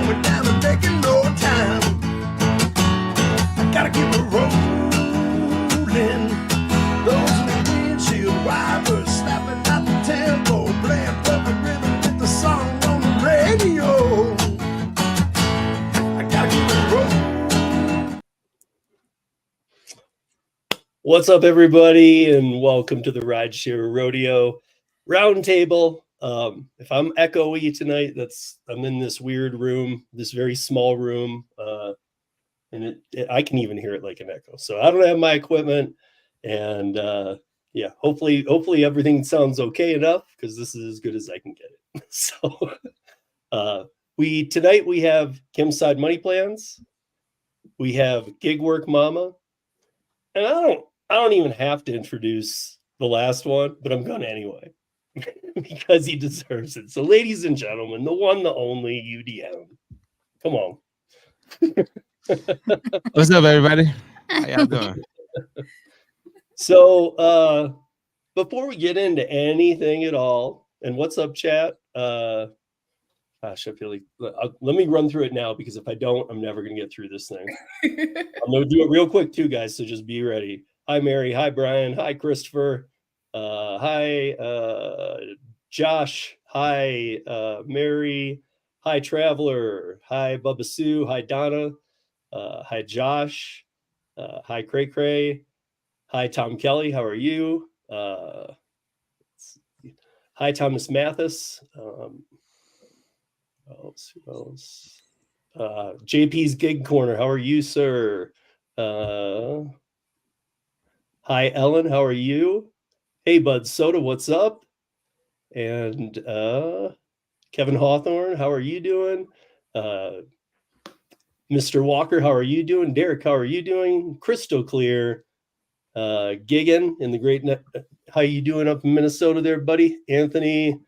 slowing down and taking no time. I gotta keep it rolling. Those windshield wipers snapping out the tempo, playing perfect rhythm with the song on the radio. I gotta keep it rolling. What's up, everybody, and welcome to the Rideshare Rodeo Roundtable. If I'm echoey tonight, I'm in this weird room, this very small room, and I can even hear it like an echo. So I don't have my equipment, and yeah, hopefully everything sounds okay enough, because this is as good as I can get it. So tonight we have Kim's Side Money Plans, we have Gig Work Mama, and I don't even have to introduce the last one, but I'm gonna anyway. Because he deserves it. So, ladies and gentlemen, the one, the only UDM. Come on. What's up, everybody? How y'all doing? So, before we get into anything at all, and what's up, chat? Gosh, I feel like let me run through it now, because if I don't, I'm never gonna get through this thing. I'm gonna do it real quick too, guys. So just be ready. Hi, Mary. Hi, Brian. Hi, Christopher. Hi, Josh. Hi, Mary. Hi, Traveler. Hi, Bubba Sue. Hi, Donna. Hi, Josh. Hi, Cray Cray. Hi, Tom Kelly. How are you? Hi, Thomas Mathis. Who else? JP's Gig Corner. How are you, sir? Hi, Ellen. How are you? Hey, Bud Soda. What's up? And Kevin Hawthorne, how are you doing? Mr. Walker, how are you doing? Derek, how are you doing? Crystal Clear, Gigan in the great net. How you doing up in Minnesota there, buddy? Anthony,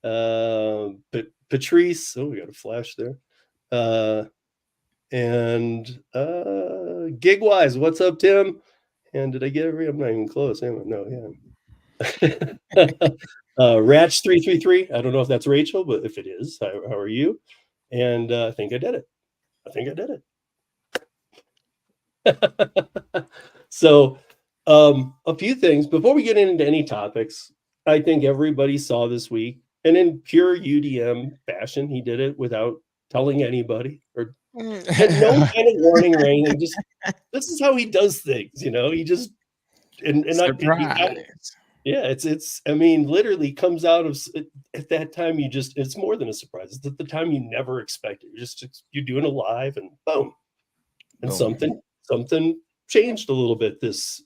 Patrice. Oh, we got a flash there. And Gigwise, what's up, Tim? And did I get every? I'm not even close. Am I? No, yeah. Ratch333. I don't know if that's Rachel, but if it is, how are you? And I think I did it. So a few things before we get into any topics. I think everybody saw this week, and in pure UDM fashion, he did it without telling anybody or had no kind of warning or anything. Just this is how he does things, he just yeah, it's I mean, literally comes out of at that time. It's more than a surprise. It's at the time you never expect it. You're doing a live and boom, and something changed a little bit this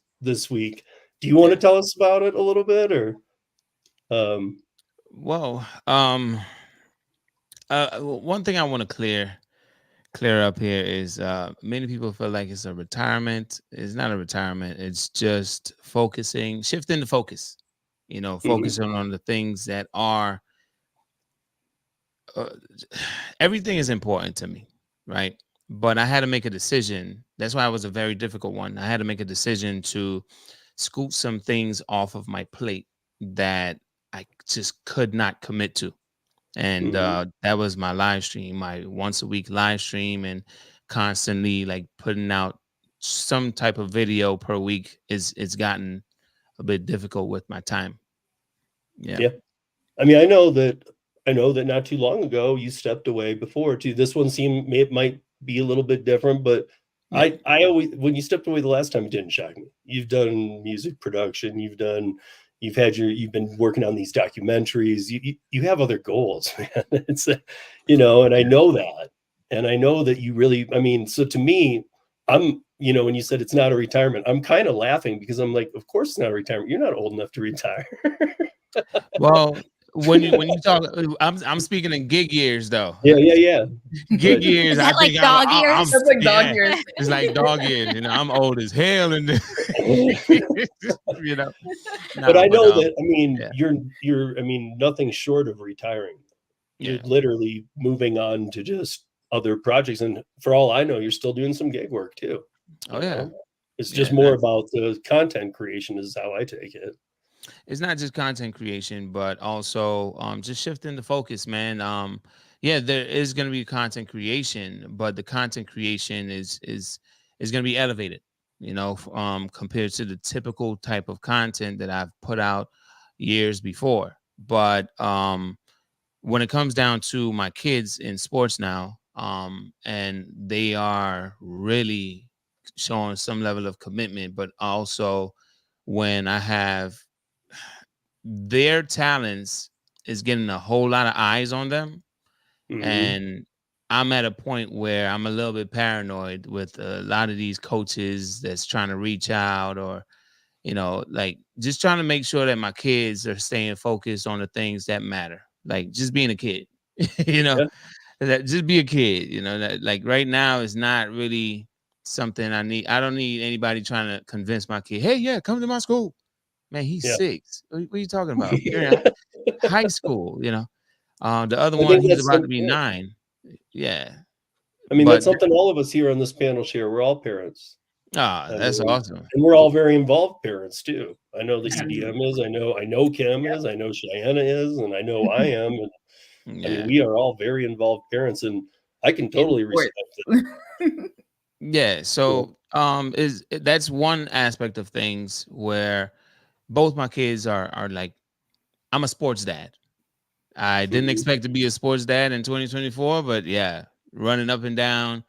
week. Do you want to tell us about it a little bit, or? Well, one thing I want to clear up here is many people feel like it's a retirement. It's not a retirement. It's just shifting the focus, focusing on the things that are, everything is important to me, right? But I had to make a decision. That's why it was a very difficult one. I had to make a decision to scoot some things off of my plate that I just could not commit to. And that was my live stream, my once a week live stream, and constantly like putting out some type of video per week it's gotten a bit difficult with my time. Yeah. I mean, I know that not too long ago you stepped away before too. This one it might be a little bit different, but I always, when you stepped away the last time, it didn't shock me. You've done music production, you've been working on these documentaries. You have other goals, man. It's and I know that, and I know that you really. I mean, so to me, I'm when you said it's not a retirement, I'm kind of laughing, because I'm like, of course it's not a retirement. You're not old enough to retire. Well, when you talk, I'm speaking in gig years though. Yeah. Gig years. Is that like dog years? That's like dog years. It's like dog years. I'm old as hell, and But I know that. I mean, you're. I mean, nothing short of retiring. You're literally moving on to just other projects, and for all I know, you're still doing some gig work too. Oh yeah. It's just more about the content creation, is how I take it. It's not just content creation, but also just shifting the focus, man. Yeah, there is going to be content creation, but the content creation is going to be elevated, compared to the typical type of content that I've put out years before. But when it comes down to my kids in sports now, and they are really showing some level of commitment, but also when I have their talents is getting a whole lot of eyes on them, Mm-hmm. and I'm at a point where I'm a little bit paranoid with a lot of these coaches that's trying to reach out, or like just trying to make sure that my kids are staying focused on the things that matter, like just being a kid. you know Yeah. that just be a kid, that like right now is not really something I don't need anybody trying to convince my kid, hey, yeah, come to my school. Man, he's Yeah. 6. What are you talking about? You're in Yeah. high school. The other I one, think he's that's about to some, be yeah. 9. Yeah. I mean, that's But something all of us here on this panel share. We're all parents. I that's mean, awesome. and we're all very involved parents too. I know that Absolutely. UDM is. I know Kim is. I know Cheyenne is, and I know I am. And I mean, Yeah. we are all very involved parents, and I can In totally sports. respect it. Yeah. Yeah. So that's one aspect of things where both my kids are like, I'm a sports dad. I didn't Mhm. expect to be a sports dad in 2024, but yeah, running up and down,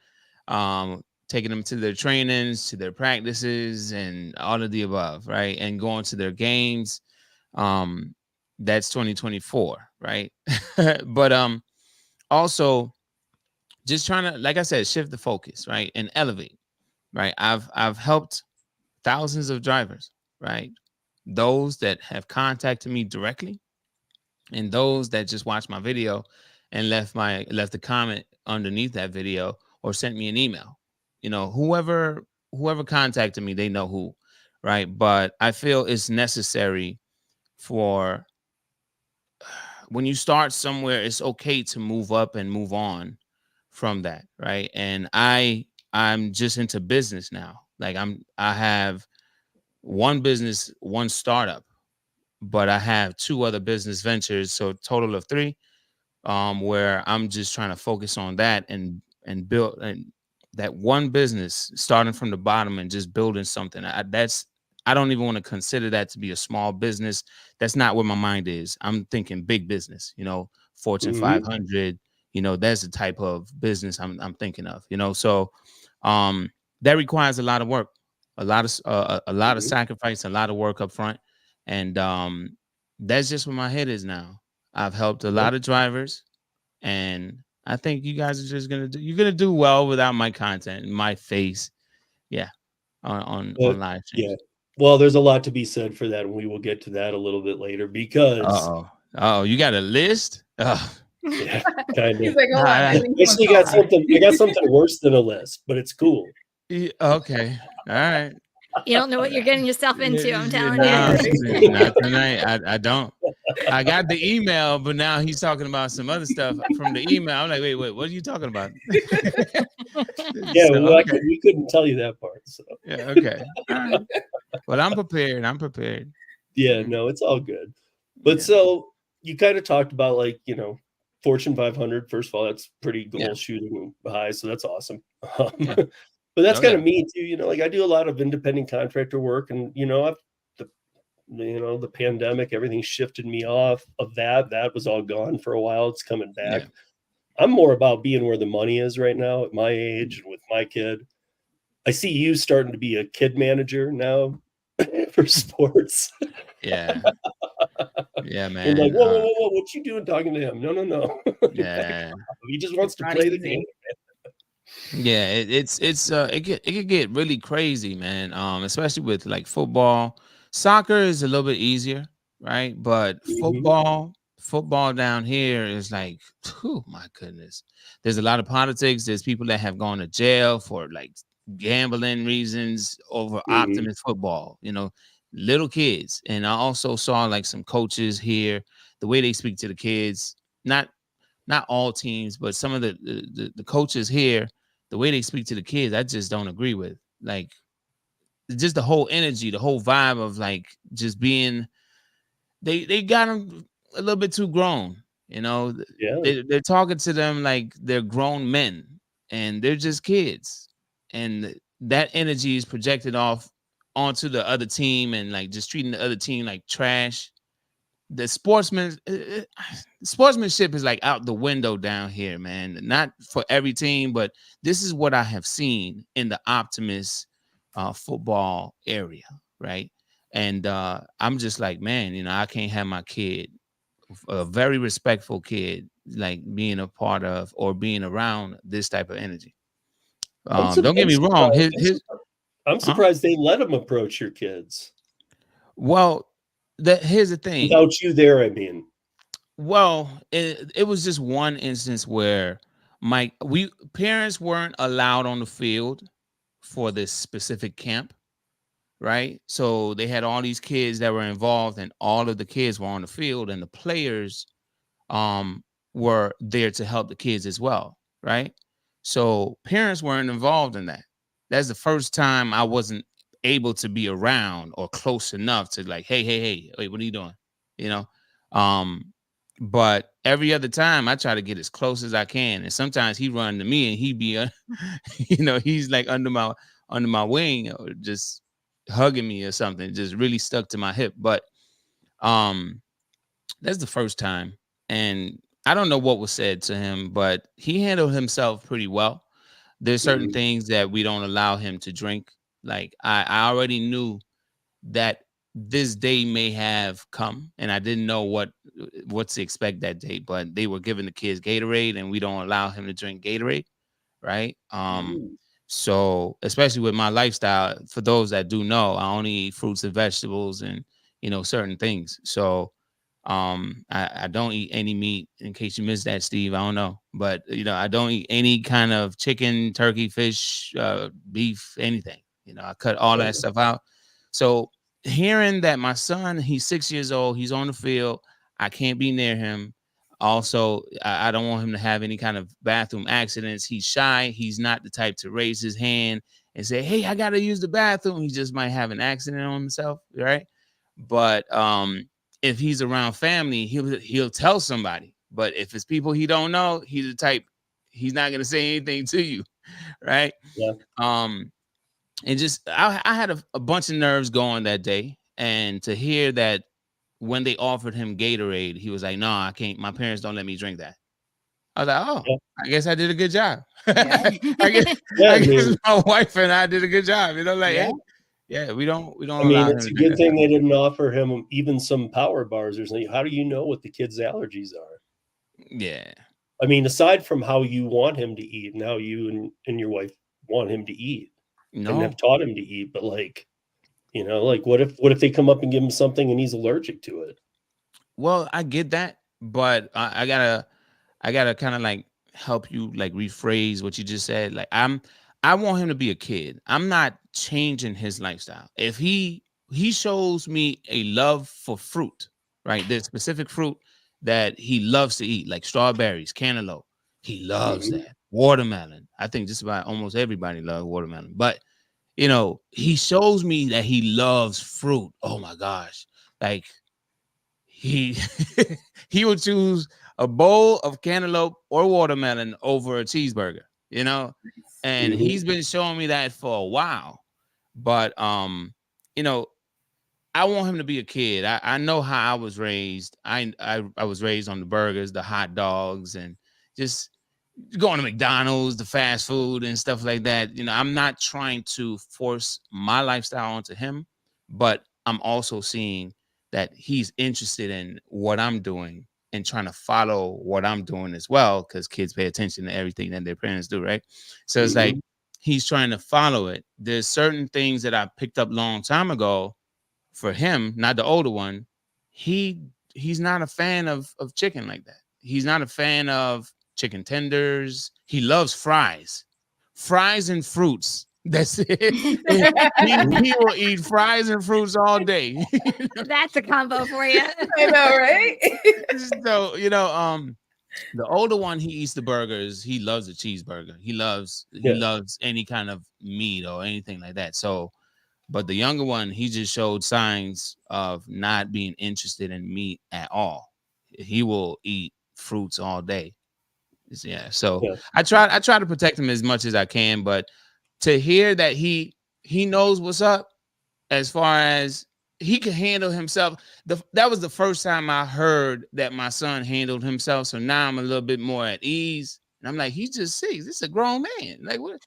taking them to their trainings, to their practices, and all of the above, right? And going to their games. Um, that's 2024, right? But also just trying to, like I said, shift the focus, right? And elevate, right? I've helped thousands of drivers, right? Those that have contacted me directly, and those that just watched my video and left a comment underneath that video or sent me an email. Whoever contacted me, they know who, right? But I feel it's necessary for, when you start somewhere, it's okay to move up and move on from that, right? And I'm just into business now. Like I have one business, one startup, but I have 2 other business ventures, so a total of 3, where I'm just trying to focus on that and build, and that one business, starting from the bottom and just building something. I don't even want to consider that to be a small business. That's not where my mind is. I'm thinking big business, Fortune Mhm. 500. That's the type of business I'm thinking of. So um, that requires a lot of work, a lot of Mhm. sacrifice, a lot of work up front, and that's just where my head is now. I've helped a Yeah. lot of drivers, and I think you guys are just you're gonna do well without my content and my face. Yeah, on But live yeah. streams. Well, there's a lot to be said for that, and we will get to that a little bit later because Oh, you got a list? Oh, yeah, kind He's of. like, hold on, I I, think someone's Actually, calling I got something worse than a list, but it's cool. okay, all right. You don't know what you're getting yourself into, I'm telling you. No, me. not tonight. I don't. I got the email, but now he's talking about some other stuff from the email. I'm like, wait, what are you talking about? Yeah, So well, okay, we couldn't tell you that part. So yeah, okay, all right. Well, I'm prepared. I'm prepared. yeah, Mm, no, it's all good. But yeah, so you kind of talked about like, Fortune 500. First of all, that's pretty yeah, goal shooting high, so that's awesome. yeah. But that's Oh kind yeah, of me too. Like I do a lot of independent contractor work, and the the pandemic, everything shifted me off of that. That was all gone for a while. It's coming back. yeah. I'm more about being where the money is right now at my age and with my kid. I see you starting to be a kid manager now for sports. Yeah. Yeah, We're like, man. whoa, whoa, whoa, whoa, what you doing talking to him? No, no, no. Back Yeah. off. He just It's wants to not play the game. easy. Yeah, it could get really crazy, man. Especially with like football. Soccer is a little bit easier, right? But Mm-hmm. football down here is like, oh my goodness. There's a lot of politics. There's people that have gone to jail for like gambling reasons over Mm-hmm. optimist football, little kids. And I also saw like some coaches here, the way they speak to the kids, not not all teams, but some of the coaches here, the way they speak to the kids, I just don't agree with. Like just the whole energy, the whole vibe of like just being, they got them a little bit too grown. You know, Yeah. they're talking to them like they're grown men, and they're just kids, and that energy is projected off onto the other team, and like just treating the other team like trash. The sportsmanship is like out the window down here, man. Not for every team, but this is what I have seen in the Optimist football area, right? And I'm just like, man, you know, I can't have my kid, a very respectful kid, like being a part of or being around this type of energy. Don't get me wrong. I'm surprised they let him approach your kids. Well, here's the thing. Without you there, I mean. Well, it was just one instance where we parents weren't allowed on the field for this specific camp, right? So they had all these kids that were involved, and all of the kids were on the field, and the players were there to help the kids as well, right? So parents weren't involved in that. That's the first time I wasn't able to be around or close enough to like, hey, wait, what are you doing? You know? But every other time I try to get as close as I can. And sometimes he run to me and he be, you know, he's like under my wing or just hugging me or something, just really stuck to my hip. But that's the first time. And I don't know what was said to him, but he handled himself pretty well. There's certain things that we don't allow him to drink. Like I already knew that this day may have come, and I didn't know what to expect that day, but they were giving the kids Gatorade, and we don't allow him to drink Gatorade, right? So especially with my lifestyle, for those that do know, I only eat fruits and vegetables and, you know, certain things. So I don't eat any meat. In case you missed that, Steve, I don't know, but you know, I don't eat any kind of chicken, turkey, fish, beef, anything. You know, I cut all that stuff out. So hearing that my son, he's 6 years old, he's on the field, I can't be near him. Also, I don't want him to have any kind of bathroom accidents. He's shy. He's not the type to raise his hand and say, "Hey, I got to use the bathroom." He just might have an accident on himself, right? But if he's around family, he'll tell somebody. But if it's people he don't know, he's the type, he's not gonna say anything to you, right? Yeah. And just I had a bunch of nerves going that day, and to hear that when they offered him Gatorade, he was like, "No, I can't. My parents don't let me drink that." I was like, "Oh, Yeah. I guess I did a good job." Yeah. I guess my wife and I did a good job. You know, like, Yeah. hey, yeah, we don't I mean, allow it's him a to do good that. thing they didn't offer him even some power bars or something. How do you know what the kid's allergies are? Yeah. I mean, aside from how you want him to eat and how you and your wife want him to eat and No. have taught him to eat, but like, you know, like what if they come up and give him something and he's allergic to it? Well, I get that, but I gotta kind of like help you like rephrase what you just said. Like I want him to be a kid. I'm not changing his lifestyle. If he shows me a love for fruit, right? There's specific fruit that he loves to eat, like strawberries, cantaloupe. He loves that. Watermelon. I think just about almost everybody loves watermelon. But you know, he shows me that he loves fruit. Oh my gosh. Like he he would choose a bowl of cantaloupe or watermelon over a cheeseburger, you know, and he's been showing me that for a while. But you know, I want him to be a kid. I know how I was raised. I was raised on the burgers, the hot dogs, and just going to McDonald's, the fast food and stuff like that. You know, I'm not trying to force my lifestyle onto him, but I'm also seeing that he's interested in what I'm doing and trying to follow what I'm doing as well, because kids pay attention to everything that their parents do, right? So it's like he's trying to follow it. There's certain things that I picked up long time ago for him, not the older one. He's not a fan of chicken like that. He's not a fan of chicken tenders. He loves fries and fruits. That's it. he will eat fries and fruits all day. That's a combo for you. I know, right? So, you know, the older one, he eats the burgers. He loves a cheeseburger. He loves any kind of meat or anything like that. So, but the younger one, he just showed signs of not being interested in meat at all. He will eat fruits all day. Yeah. So Yeah. I try to protect him as much as I can, but to hear that he knows what's up as far as he can handle himself. That was the first time I heard that my son handled himself. So now I'm a little bit more at ease. And I'm like, he's just 6. This is a grown man. Like, what?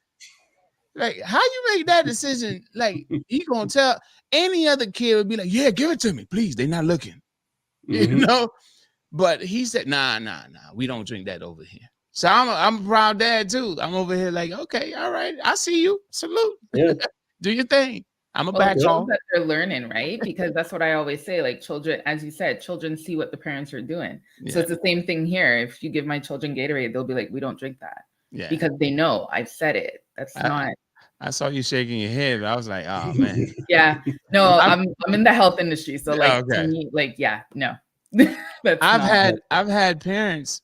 Like, how you make that decision? Like, he gonna tell any other kid would be like, yeah, give it to me, please. They're not looking, you know. But he said, nah, we don't drink that over here. So I'm a proud dad too. I'm over here like, okay, all right, I see you. Salute. Yeah. Do your thing. I'm a Well, back it shows home. that they're learning, right? Because that's what I always say. Like children, as you said, children see what the parents are doing. So it's the same thing here. If you give my children Gatorade, they'll be like, we don't drink that. Yeah. Because they know I've said it. That's not. I saw you shaking your head, but I was like, oh man. Yeah. No, I'm in the health industry. So like Okay. to me, like, yeah, no. I've had parents,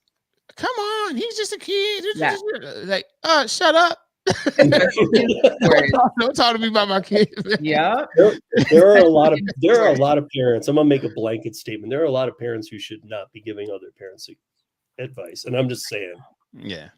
come on, he's just a kid. Yeah. Like, shut up. Don't talk to me about my kid. Yeah. There are a lot of parents. I'm gonna make a blanket statement. There are a lot of parents who should not be giving other parents advice. And I'm just saying. Yeah.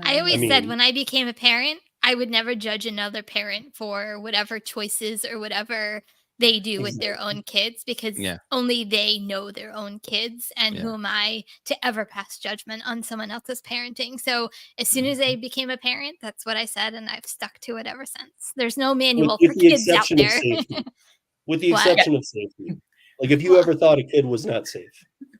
I always I said mean- when I became a parent, I would never judge another parent for whatever choices or whatever they do with their own kids, because only they know their own kids, and who am I to ever pass judgment on someone else's parenting. So as soon as I became a parent, that's what I said, and I've stuck to it ever since. There's no manual for kids out there. With the exception of safety. Like if you ever thought a kid was not safe.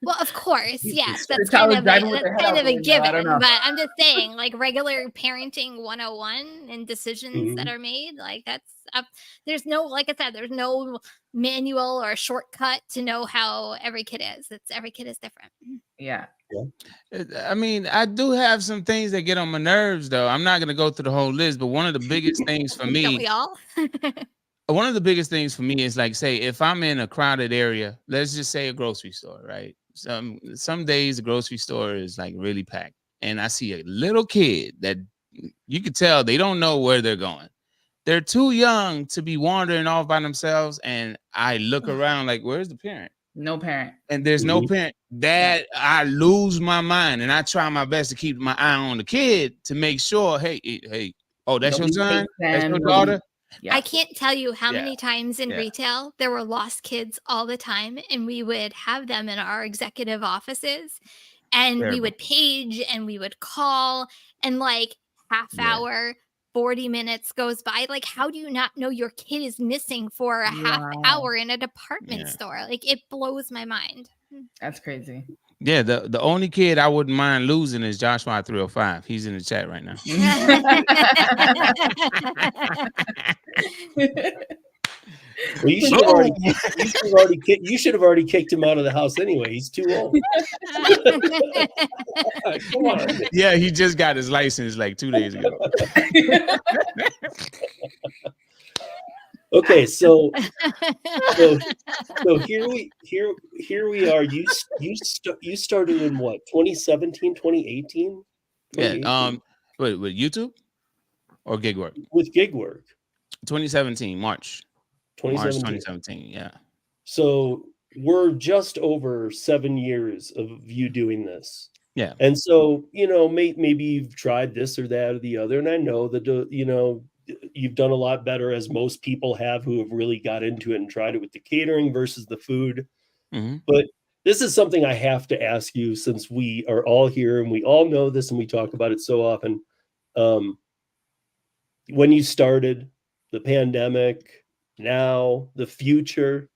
Well, of course, yes, that's It's kind always of driving with their head out a the window, I don't given. know. But I'm just saying, like regular parenting 101 and decisions that are made, like that's up. There's no, like I said, there's no manual or shortcut to know how every kid is. Every kid is different. Yeah. I mean, I do have some things that get on my nerves, though. I'm not going to go through the whole list, but one of the biggest things for me, Don't we all? one of the biggest things for me is like, say, if I'm in a crowded area, let's just say a grocery store, right? Some days the grocery store is like really packed, and I see a little kid that you could tell they don't know where they're going. They're too young to be wandering off by themselves, and I look around like, where's the parent? No parent. And there's no parent. That I lose my mind, and I try my best to keep my eye on the kid to make sure, hey, oh, that's your son, that's your daughter. Yeah. I can't tell you how many times in retail there were lost kids all the time, and we would have them in our executive offices, and we would page and we would call, and like half hour, 40 minutes goes by. Like, how do you not know your kid is missing for a half hour in a department store? Like, it blows my mind. That's crazy. Yeah, the only kid I wouldn't mind losing is Joshua 305. He's in the chat right now. Well, you should have already kicked him out of the house anyway. He's too old. Come on. Yeah, he just got his license like 2 days ago. Okay, so here we are. You started in what, 2017, 2018? Yeah. With YouTube or gig work? With gig work. 2017, March 2017. 2017. Yeah. So we're just over 7 years of you doing this. Yeah. And so, maybe you've tried this or that or the other. And I know that, you've done a lot better, as most people have who have really got into it and tried it with the catering versus the food. But this is something I have to ask you, since we are all here and we all know this and we talk about it so often. When you started, the pandemic, now, the future,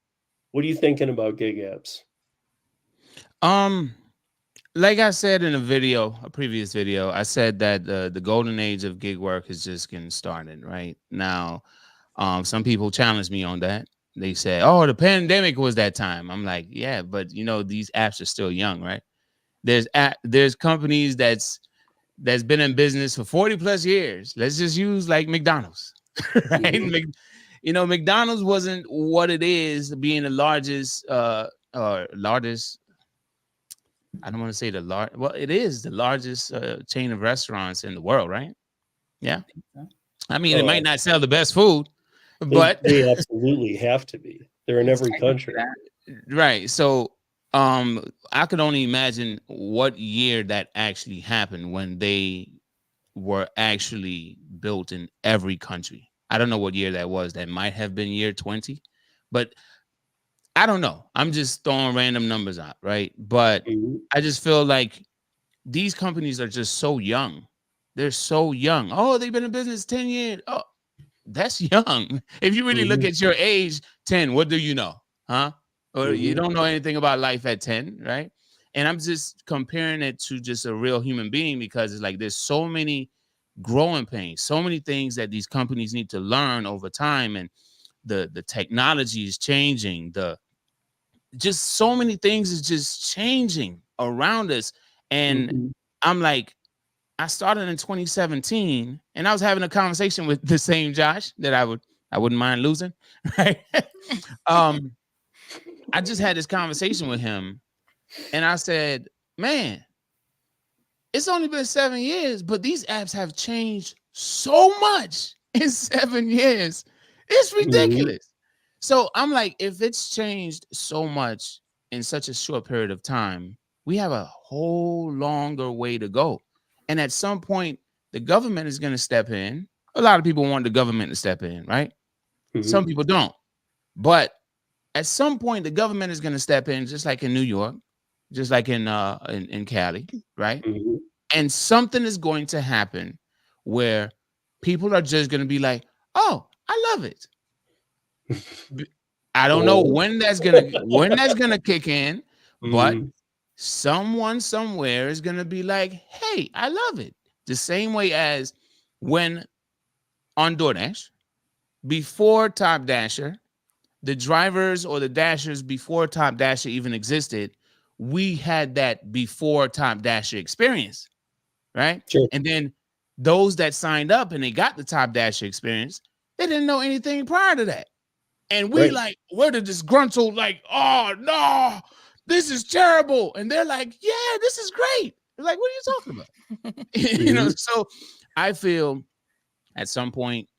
what are you thinking about gig apps? Like I said in a previous video, I said that the golden age of gig work is just getting started right now. Some people challenge me on that. They say, "Oh, the pandemic was that time." I'm like, "Yeah, but these apps are still young, right?" There's companies that's been in business for 40 plus years. Let's just use like McDonald's, right? McDonald's wasn't what it is, being the largest. I don't want to say well, it is the largest chain of restaurants in the world, right? Yeah. I mean, it might not sell the best food, but they absolutely have to be. They're in every country. Right. So I could only imagine what year that actually happened when they were actually built in every country. I don't know what year that was. That might have been year 20, but I don't know. I'm just throwing random numbers out, right? But I just feel like these companies are just so young. They're so young. Oh, they've been in business 10 years. Oh, that's young. If you really look at your age, 10, what do you know? Huh? Or you don't know anything about life at 10, right? And I'm just comparing it to just a real human being because it's like there's so many growing pains, so many things that these companies need to learn over time. And the technology is changing. Just so many things is just changing around us. And I'm like, I started in 2017 and I was having a conversation with the same Josh that I wouldn't mind losing. Right. I just had this conversation with him and I said, man, it's only been 7 years, but these apps have changed so much in 7 years. It's ridiculous. So I'm like, if it's changed so much in such a short period of time, we have a whole longer way to go. And at some point, the government is going to step in. A lot of people want the government to step in, right? Some people don't. But at some point, the government is going to step in, just like in New York, just like in Cali, right? And something is going to happen where people are just going to be like, oh, I love it. I don't know when that's gonna kick in, but someone somewhere is gonna be like, hey, I love it. The same way as when on DoorDash, before Top Dasher, the drivers or the dashers before Top Dasher even existed, we had that before Top Dasher experience, right? Sure. And then those that signed up and they got the Top Dasher experience, they didn't know anything prior to that. And we we're the disgruntled, like, oh no, this is terrible. And they're like, yeah, this is great. They're like, what are you talking about? So I feel at some point,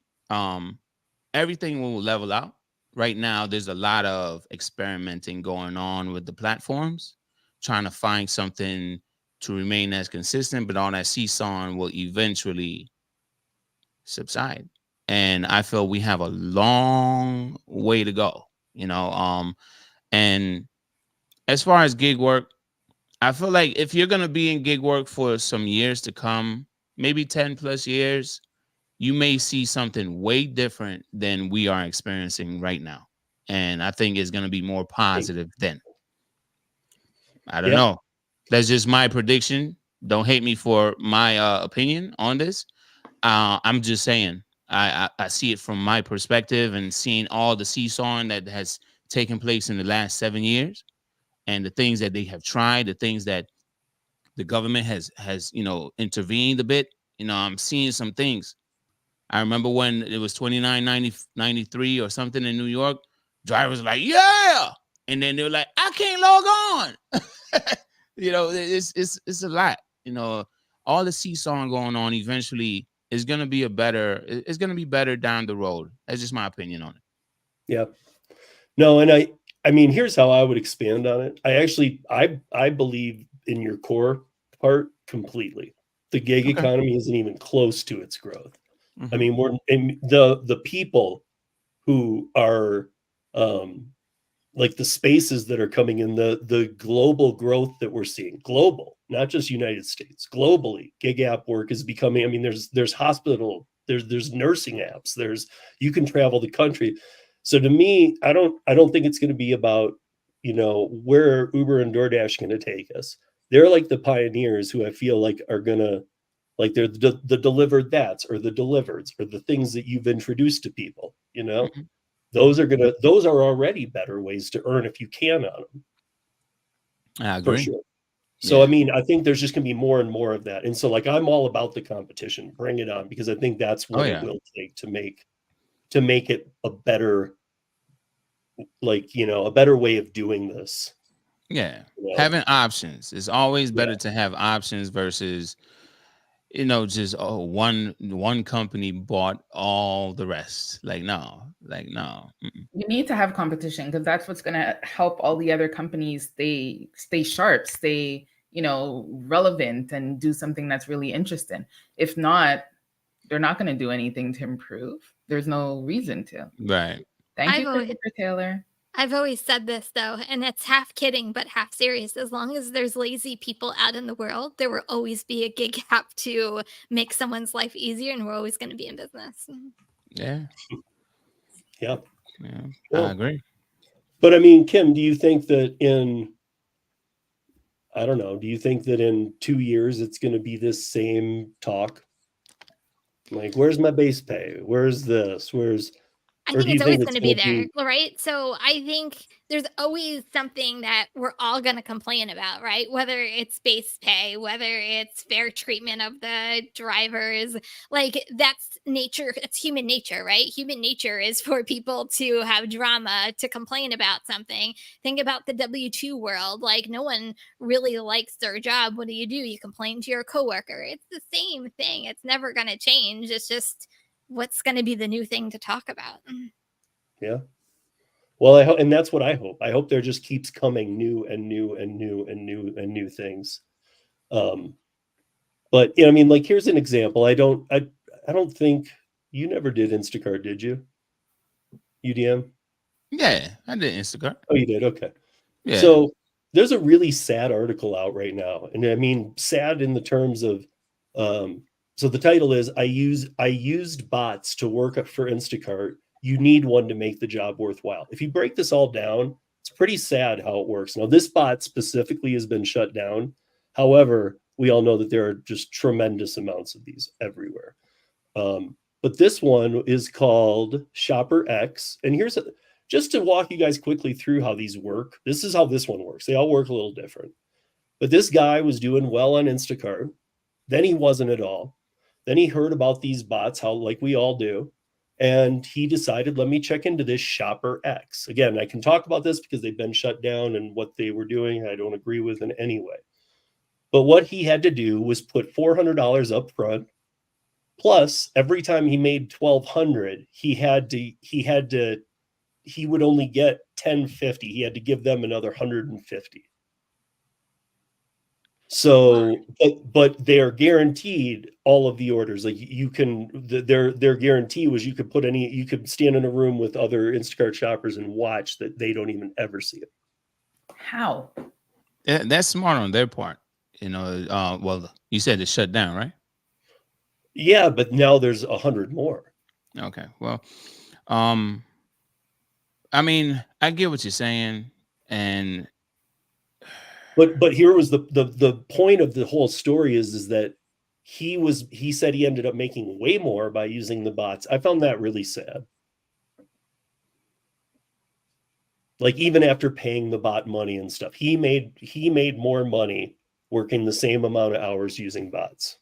everything will level out. Right now, there's a lot of experimenting going on with the platforms, trying to find something to remain as consistent, but all that seesawing will eventually subside. And I feel we have a long way to go, and as far as gig work, I feel like if you're going to be in gig work for some years to come, maybe 10 plus years, you may see something way different than we are experiencing right now. And I think it's going to be more positive then. I don't know. That's just my prediction. Don't hate me for my opinion on this. I'm just saying, I see it from my perspective and seeing all the seesawing that has taken place in the last 7 years and the things that they have tried, the things that the government has intervened a bit. I'm seeing some things. I remember when it was 29.93 or something in New York, drivers were like, yeah. And then they were like, I can't log on. It's a lot. All the seesawing going on eventually is going to be it's going to be better down the road. That's just my opinion on it. Yeah. No, and I mean, here's how I would expand on it. I believe in your core part completely. The gig economy isn't even close to its growth. I mean, the people who are like the spaces that are coming in, the global growth that we're seeing, global, not just United States, globally, gig app work is becoming. I mean, there's hospital, there's nursing apps, you can travel the country. So to me, I don't think it's going to be about where Uber and DoorDash going to take us. They're like the pioneers who I feel like are gonna. Like they're the delivered that's or the delivereds or the things that you've introduced to people, those are already better ways to earn if you can on them. I agree. For sure. So, I mean, I think there's just going to be more and more of that. And so like, I'm all about the competition, bring it on, because I think that's what it will take to make it a better, a better way of doing this. Yeah. Having options is always better to have options versus, just one company bought all the rest. Like no. Mm-mm. You need to have competition because that's what's going to help all the other companies stay sharp, stay relevant, and do something that's really interesting. If not, they're not going to do anything to improve. There's no reason to. Right. Thank you, Christopher Taylor. I've always said this, though, and it's half kidding, but half serious. As long as there's lazy people out in the world, there will always be a gig app to make someone's life easier, and we're always going to be in business. Yeah. Yep. Yeah. Cool. I agree. But I mean, Kim, do you think that do you think that in 2 years it's going to be this same talk? Like, where's my base pay? Where's this? I think it's always going to be there, right? So I think there's always something that we're all going to complain about, right? Whether it's base pay, whether it's fair treatment of the drivers, like that's nature. It's human nature, right? Human nature is for people to have drama, to complain about something. Think about the W-2 world. Like no one really likes their job. What do? You complain to your coworker. It's the same thing. It's never going to change. It's just what's going to be the new thing to talk about. Yeah. Well, I hope, and that's what I hope. I hope there just keeps coming new and new and new and new and new things. But I mean, like, here's an example. I don't think you never did Instacart, did you? UDM? Yeah, I did Instacart. Oh, you did? Okay. Yeah. So there's a really sad article out right now. And I mean, sad in the terms of, so the title is, I used bots to work for Instacart. You need one to make the job worthwhile. If you break this all down, it's pretty sad how it works. Now, this bot specifically has been shut down. However, we all know that there are just tremendous amounts of these everywhere. But this one is called Shopper X. And here's just to walk you guys quickly through how these work. This is how this one works. They all work a little different. But this guy was doing well on Instacart. Then he wasn't at all. Then he heard about these bots, how like we all do. And he decided, let me check into this Shopper X. Again, I can talk about this because they've been shut down and what they were doing, I don't agree with in any way. But what he had to do was put $400 up front. Plus, every time he made $1,200, he would only get $10.50. He had to give them another $150. So, but they're guaranteed all of the orders. Like their guarantee was you could stand in a room with other Instacart shoppers and watch that they don't even ever see it. How? Yeah, that's smart on their part. Well, you said it's shut down, right? Yeah, but now there's 100 more. Okay. Well, I mean, I get what you're saying, and but here was the point of the whole story is that he said he ended up making way more by using the bots. I found that really sad. Like even after paying the bot money and stuff, he made more money working the same amount of hours using bots.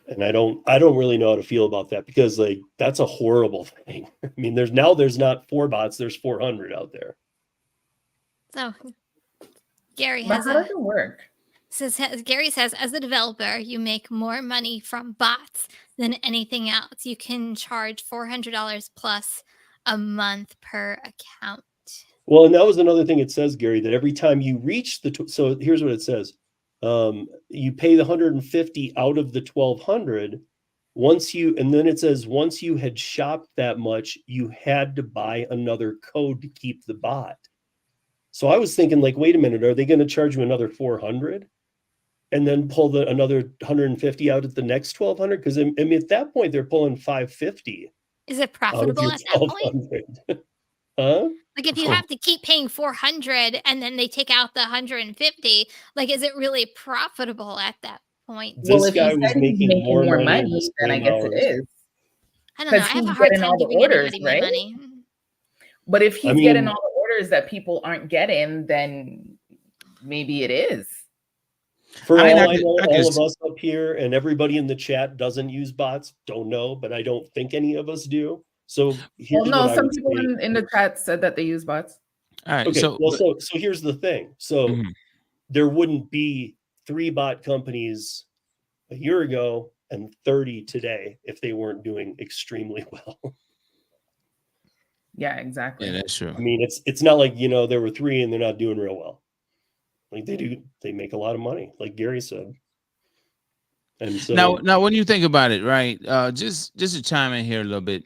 And I don't really know how to feel about that because like that's a horrible thing. I mean, there's not 4 bots, there's 400 out there. So Gary but how does it work? Gary says, as a developer, you make more money from bots than anything else. You can charge $400 plus a month per account. Well, and that was another thing it says, Gary, that every time you reach so here's what it says. You pay the $150 out of the $1,200 and then it says once you had shopped that much, you had to buy another code to keep the bot. So I was thinking like, wait a minute, are they going to charge you another $400 and then pull another $150 out at the next $1,200? Because I mean, at that point they're pulling $550. Is it profitable at that point? Huh? Like if you have to keep paying $400 and then they take out the $150, like is it really profitable at that point? Well, this guy was making more money then I guess it is. I don't know. I have a hard time giving anybody my money. But if he's getting all the orders that people aren't getting, then maybe it is. For all I know, all of us up here and everybody in the chat doesn't use bots. Don't know, but I don't think any of us do. So some people in the chat said that they use bots. All right. Okay. So here's the thing. So there wouldn't be 3 bot companies a year ago and 30 today if they weren't doing extremely well. Yeah, exactly. Yeah, that's true. I mean, it's not like, there were 3 and they're not doing real well. Like they make a lot of money, like Gary said. And so now when you think about it, right? Just to chime in here a little bit.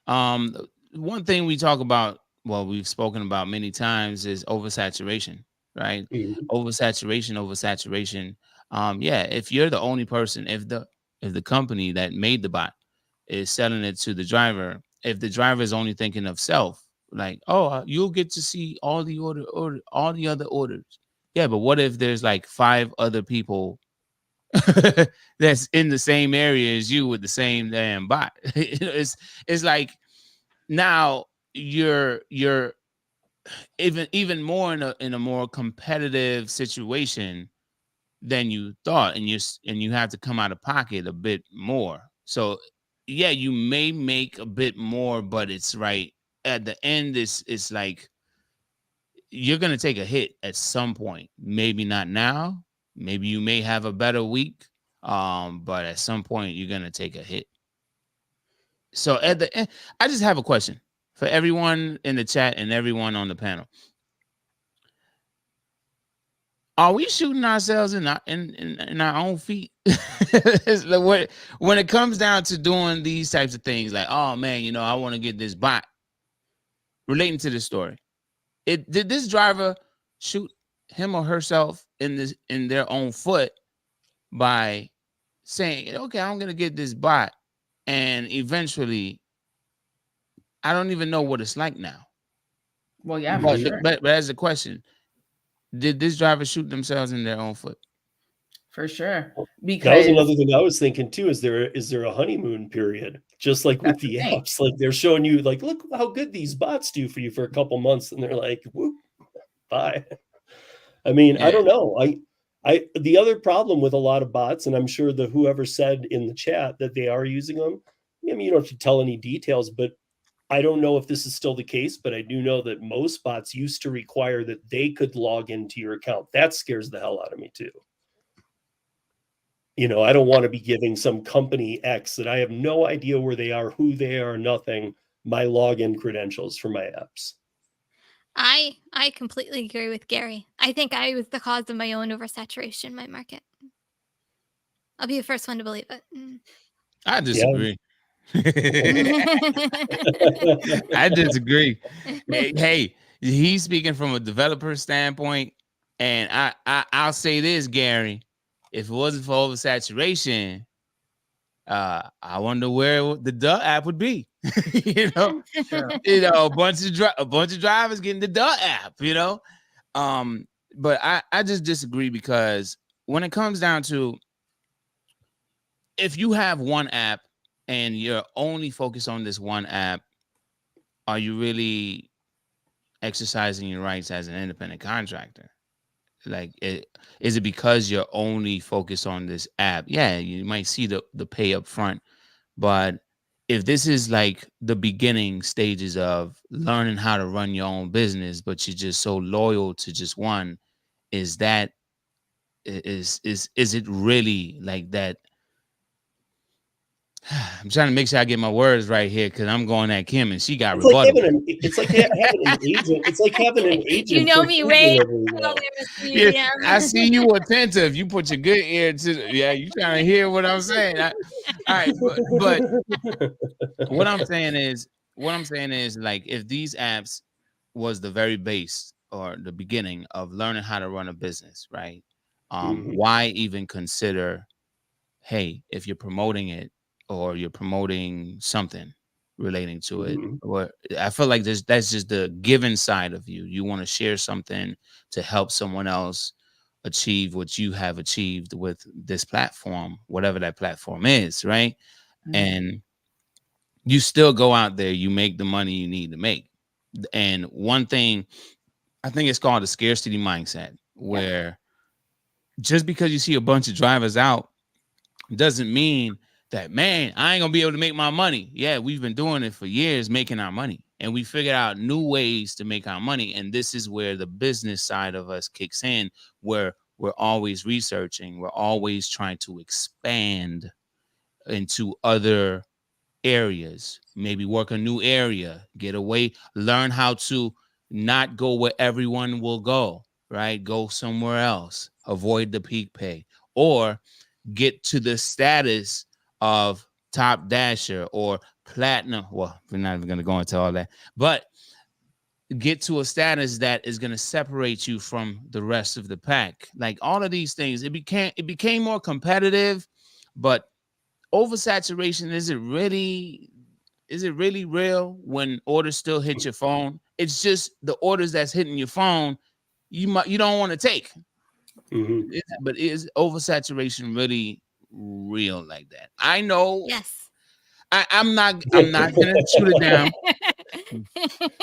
One thing we talk about, well, we've spoken about many times, is oversaturation, right? Oversaturation. Yeah, if you're the only person, if the company that made the bot is selling it to the driver, if the driver is only thinking of self, like, oh, you'll get to see all the all the other orders. Yeah, but what if there's like 5 other people that's in the same area as you with the same damn bot? It's like now you're even more in a more competitive situation than you thought, and you have to come out of pocket a bit more. So yeah, you may make a bit more, but it's right at the end. It's like you're gonna take a hit at some point. Maybe not now. Maybe you may have a better week, but at some point you're gonna take a hit. So at the end, I just have a question for everyone in the chat and everyone on the panel. Are we shooting ourselves in our own feet? When it comes down to doing these types of things, like, oh man, I want to get this bot. Relating to this story, did this driver shoot him or herself in their own foot by saying, okay, I'm gonna get this bot, and eventually, I don't even know what it's like now. Well, yeah, but, for sure. but as a question, did this driver shoot themselves in their own foot? For sure. Because that was another thing I was thinking too. Is there a honeymoon period? Just like with the apps, like they're showing you, like, look how good these bots do for you for a couple months, and they're like, whoop, bye. I mean, yeah. I don't know. The other problem with a lot of bots, and I'm sure whoever said in the chat that they are using them, I mean, you don't have to tell any details, but I don't know if this is still the case, but I do know that most bots used to require that they could log into your account. That scares the hell out of me too. I don't want to be giving some company X that I have no idea where they are, who they are, nothing, my login credentials for my apps. I completely agree with Gary. I think I was the cause of my own oversaturation in my market. I'll be the first one to believe it. I disagree. I disagree. Hey, he's speaking from a developer standpoint, and I'll say this, Gary. If it wasn't for oversaturation, I wonder where the Duh app would be. Sure. A bunch of drivers getting the Duh app. But I just disagree, because when it comes down to, if you have one app and you're only focused on this one app, are you really exercising your rights as an independent contractor? Like, is it because you're only focused on this app? Yeah, you might see the pay up front, but if this is like the beginning stages of learning how to run your own business, but you're just so loyal to just one, is it really like that? I'm trying to make sure I get my words right here, because I'm going at Kim and she got rebuttal. It's like having an agent. It's like having an agent. You know me way. Yeah, I see you attentive. You put your good ear to. Yeah, you trying to hear what I'm saying. All right, but what I'm saying is, like, if these apps was the very base or the beginning of learning how to run a business, right? Why even consider, hey, if you're promoting it, or you're promoting something relating to it, or I feel like that's just the given side of you. You want to share something to help someone else achieve what you have achieved with this platform, whatever that platform is, right? And you still go out there, you make the money you need to make. And one thing, I think it's called a scarcity mindset, where just because you see a bunch of drivers out doesn't mean that, man, I ain't gonna be able to make my money. Yeah, we've been doing it for years, making our money, and we figured out new ways to make our money. And this is where the business side of us kicks in, where we're always researching, we're always trying to expand into other areas, maybe work a new area, get away, learn how to not go where everyone will go, right? Go somewhere else, avoid the peak pay, or get to the status of top dasher or platinum. Well, we're not even going to go into all that, but get to a status that is going to separate you from the rest of the pack. Like all of these things, it became more competitive, but oversaturation, is it really real when orders still hit your phone? It's just the orders that's hitting your phone you don't want to take. But is oversaturation really real like that? I know. Yes. I'm not gonna shoot it down.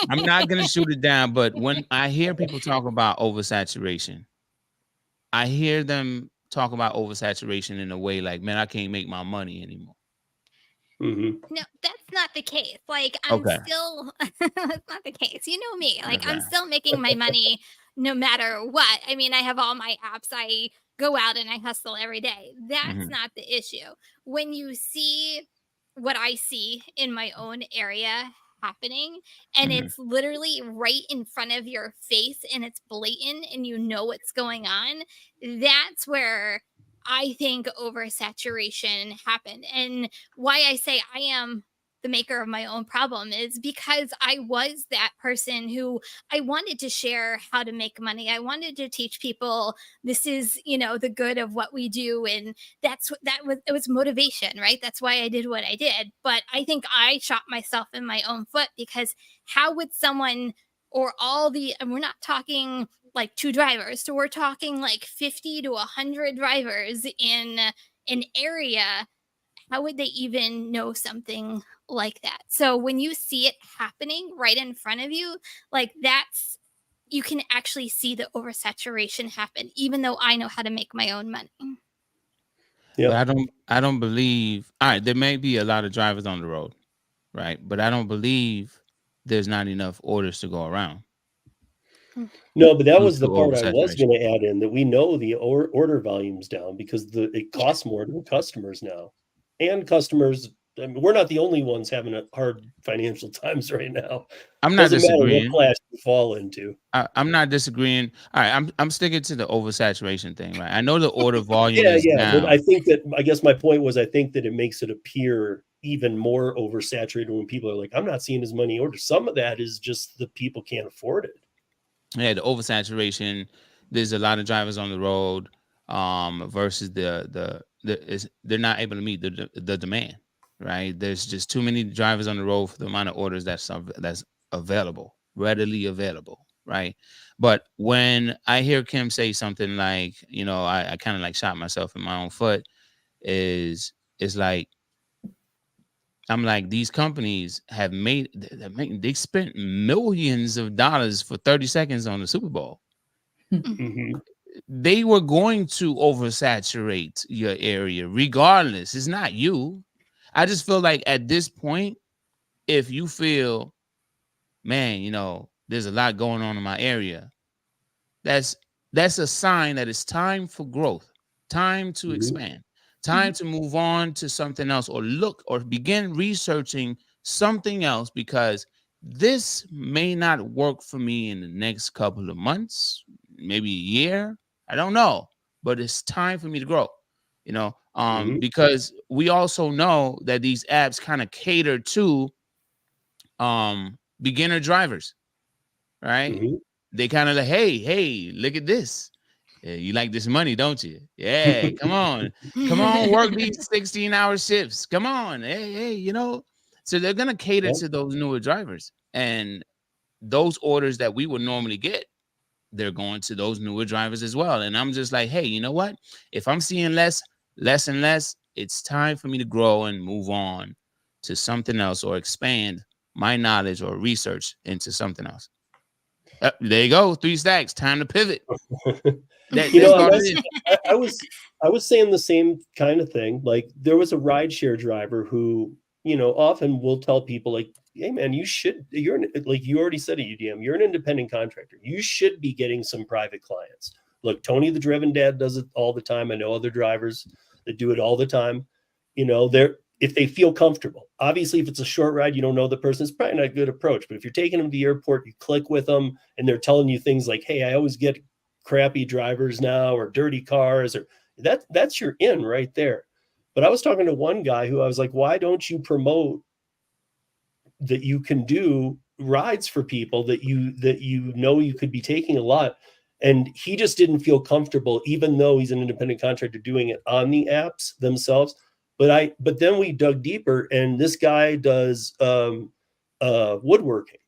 I'm not gonna shoot it down, but when I hear people talk about oversaturation, I hear them talk about oversaturation in a way like, man, I can't make my money anymore. No, that's not the case. Like, I'm still, that's not the case. You know me. Like, I'm still making my money no matter what. I mean, I have all my apps. I go out and I hustle every day. That's not the issue. When you see what I see in my own area happening, and it's literally right in front of your face and it's blatant and you know what's going on, that's where I think oversaturation happened. And why I say I am the maker of my own problem is because I was that person who I wanted to share how to make money. I wanted to teach people this is, the good of what we do. And it was motivation, right? That's why I did what I did. But I think I shot myself in my own foot, because how would someone, and we're not talking like 2 drivers. So we're talking like 50 to 100 drivers in an area. How would they even know something like that? So when you see it happening right in front of you, like you can actually see the oversaturation happen, even though I know how to make my own money. Yeah. But I don't believe, all right, there may be a lot of drivers on the road, right? But I don't believe there's not enough orders to go around. No, but that was the part I was going to add in, that we know the order volume's down because it costs more to customers now. And customers, I mean, we're not the only ones having a hard financial times right now. I'm not disagreeing. Matter what class you fall into. I'm not disagreeing. All right, I'm sticking to the oversaturation thing, right? I know the order volume is down. But I guess my point was, I think that it makes it appear even more oversaturated when people are like, I'm not seeing as many orders. Some of that is just the people can't afford it. Yeah, the oversaturation. There's a lot of drivers on the road, versus they're not able to meet the demand, right? There's just too many drivers on the road for the amount of orders that's available, readily available, right? But when I hear Kim say something like, I kind of like shot myself in my own foot, it's like, I'm like, these companies they spent millions of dollars for 30 seconds on the Super Bowl. They were going to oversaturate your area regardless. It's not you. I just feel like at this point, if you feel, man, there's a lot going on in my area, that's a sign that it's time for growth, time to expand, time to move on to something else, or look or begin researching something else, because this may not work for me in the next couple of months, maybe a year. I don't know, but it's time for me to grow, because we also know that these apps kind of cater to beginner drivers, right? They kind of like, hey, look at this. Yeah, you like this money, don't you? Yeah, come on, work these 16-hour shifts. Come on, hey, So they're gonna cater to those newer drivers, and those orders that we would normally get, they're going to those newer drivers as well. And I'm just like, hey, you know what? If I'm seeing less and less, it's time for me to grow and move on to something else, or expand my knowledge or research into something else. There you go, 3 stacks. Time to pivot. I was saying the same kind of thing. Like, there was a rideshare driver who, often will tell people like, hey man, you're like you already said at UDM, you're an independent contractor. You should be getting some private clients. look, Tony, the driven dad, does it all the time. I know other drivers that do it all the time. You know, if they feel comfortable. Obviously, if it's a short ride, you don't know the person, it's probably not a good approach. But if you're taking them to the airport, you click with them and they're telling you things like, hey, I always get crappy drivers now, or dirty cars, or that's your in right there. But I was talking to one guy who I was like, why don't you promote that you can do rides for people that you know you could be taking a lot? And he just didn't feel comfortable, even though he's an independent contractor, doing it on the apps themselves. But then we dug deeper, and this guy does woodworking.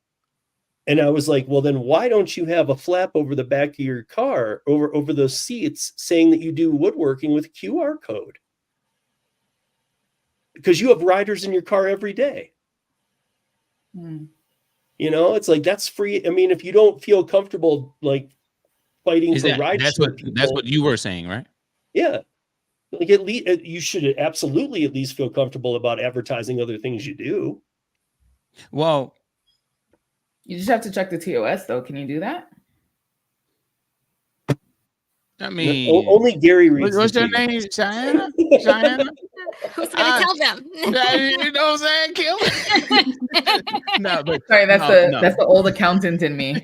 And I was like, well, then why don't you have a flap over the back of your car, over those seats, saying that you do woodworking with a QR code? Because you have riders in your car every day. You know, it's like, that's free. I mean, if you don't feel comfortable like fighting for rideshare, that's what you were saying, right? Yeah. Like, at least you should absolutely at least feel comfortable about advertising other things you do. Well, you just have to check the TOS, though. Can you do that? I mean, only Gary reads. What's your name? Cheyenne? Cheyenne? Who's gonna tell them? You know what I'm saying? Kill me. No, but sorry, that's the old accountant in me.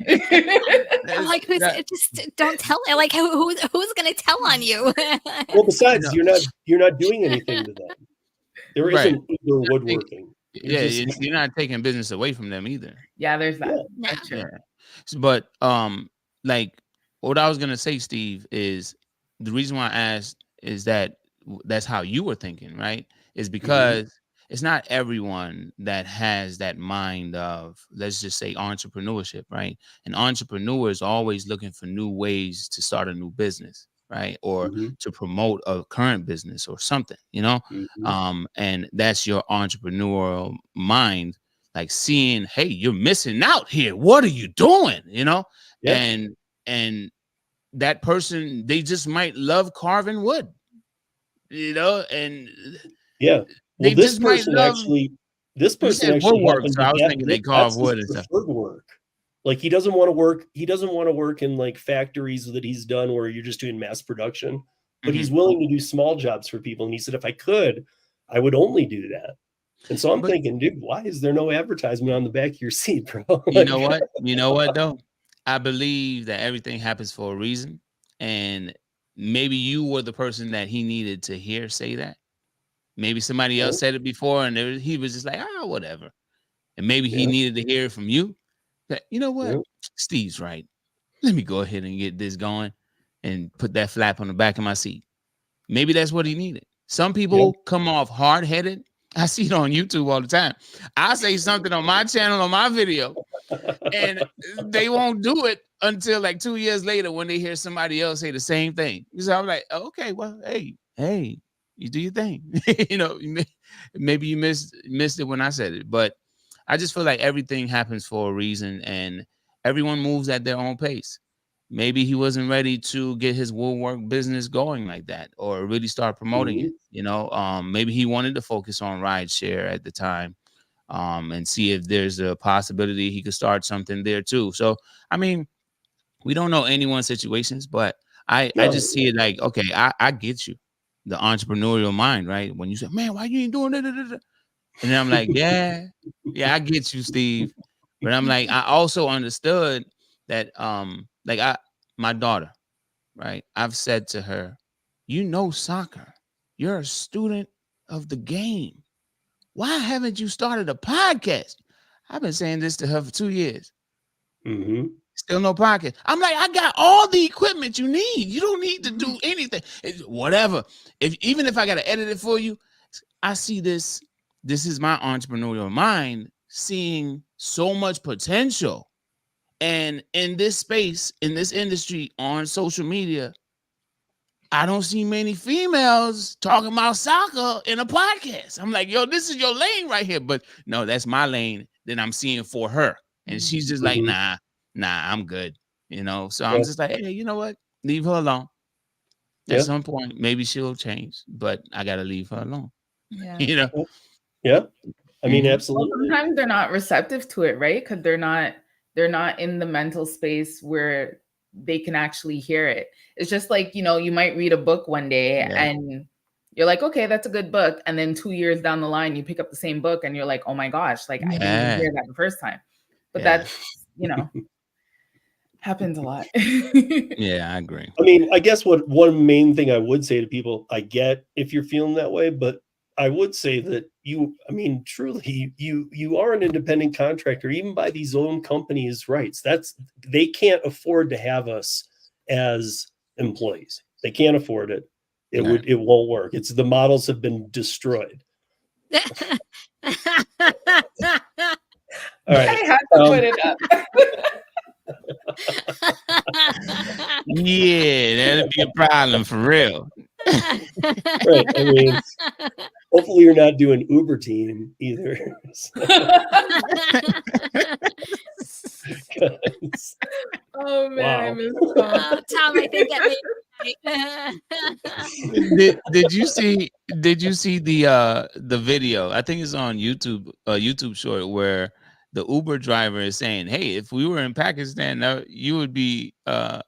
I'm like, just don't tell. Like, who's gonna tell on you? Well, besides, you're not doing anything to them. There isn't either woodworking. You're not taking business away from them either. Yeah, there's that. Yeah. But like, what I was gonna say, Steve, is the reason why I asked is that's how you were thinking, right? Is because it's not everyone that has that mind of, let's just say, entrepreneurship, right? An entrepreneur is always looking for new ways to start a new business, right? Or to promote a current business or something, you know? And that's your entrepreneurial mind, like seeing, hey, you're missing out here. What are you doing? You know? Yeah. And that person, they just might love carving wood, you know? And yeah. Well, this person actually woodwork, so I was thinking they carve wood and stuff. Work. Like, he doesn't want to work. He doesn't want to work in like factories that he's done where you're just doing mass production, but he's willing to do small jobs for people. And he said, if I could, I would only do that. And so I'm thinking, dude, why is there no advertisement on the back of your seat, bro? You know what? You know what though? I believe that everything happens for a reason. And maybe you were the person that he needed to hear say that. Maybe somebody else said it before, and he was just like, whatever. And maybe he needed to hear it from you. That, you know what? Steve's right. Let me go ahead and get this going and put that flap on the back of my seat. Maybe that's what he needed. Some people come off hard-headed. I see it on YouTube all the time. I say something on my channel, on my video, and they won't do it until like 2 years later when they hear somebody else say the same thing. So I'm like, okay, well, hey, you do your thing. You know, maybe you missed it when I said it, but I just feel like everything happens for a reason, and everyone moves at their own pace. Maybe he wasn't ready to get his woodwork business going like that, or really start promoting it. You know, maybe he wanted to focus on Rideshare at the time, and see if there's a possibility he could start something there too. So, I mean, we don't know anyone's situations, but I just see it like, okay, I get you, the entrepreneurial mind, right? When you say, man, why you ain't doing that? And then I'm like, yeah, I get you, Steve. But I'm like, I also understood that, my daughter, right? I've said to her, you know, soccer, you're a student of the game. Why haven't you started a podcast? I've been saying this to her for 2 years. Still no podcast. I'm like, I got all the equipment you need. You don't need to do anything. Whatever. Even if I got to edit it for you, I see this. This is my entrepreneurial mind seeing so much potential. And in this space, in this industry, on social media, I don't see many females talking about soccer in a podcast. I'm like, yo, this is your lane right here. But no, that's my lane that I'm seeing for her. And she's just like, nah, I'm good. You know, so I'm just like, hey, you know what? Leave her alone. At some point, maybe she'll change, but I got to leave her alone. Yeah. You know? Yeah. I mean, absolutely. Well, sometimes they're not receptive to it, right? Because they're not in the mental space where they can actually hear it. It's just like, you know, you might read a book one day and you're like, okay, that's a good book. And then 2 years down the line, you pick up the same book and you're like, oh my gosh, like I didn't even hear that the first time. But that's, you know, happens a lot. Yeah, I agree. I mean, I guess one main thing I would say to people, I get if you're feeling that way, but I would say that truly, you are an independent contractor, even by these own companies' rights. They can't afford to have us as employees. They can't afford it. It won't work. The models have been destroyed. All right. I had to put it up. Yeah, that'd be a problem for real. Right. I mean, hopefully you're not doing Uber team either. Oh man, wow. I miss Tom. Tom, I think that did you see the video? I think it's on YouTube, YouTube short, where the Uber driver is saying, "Hey, if we were in Pakistan, you would be I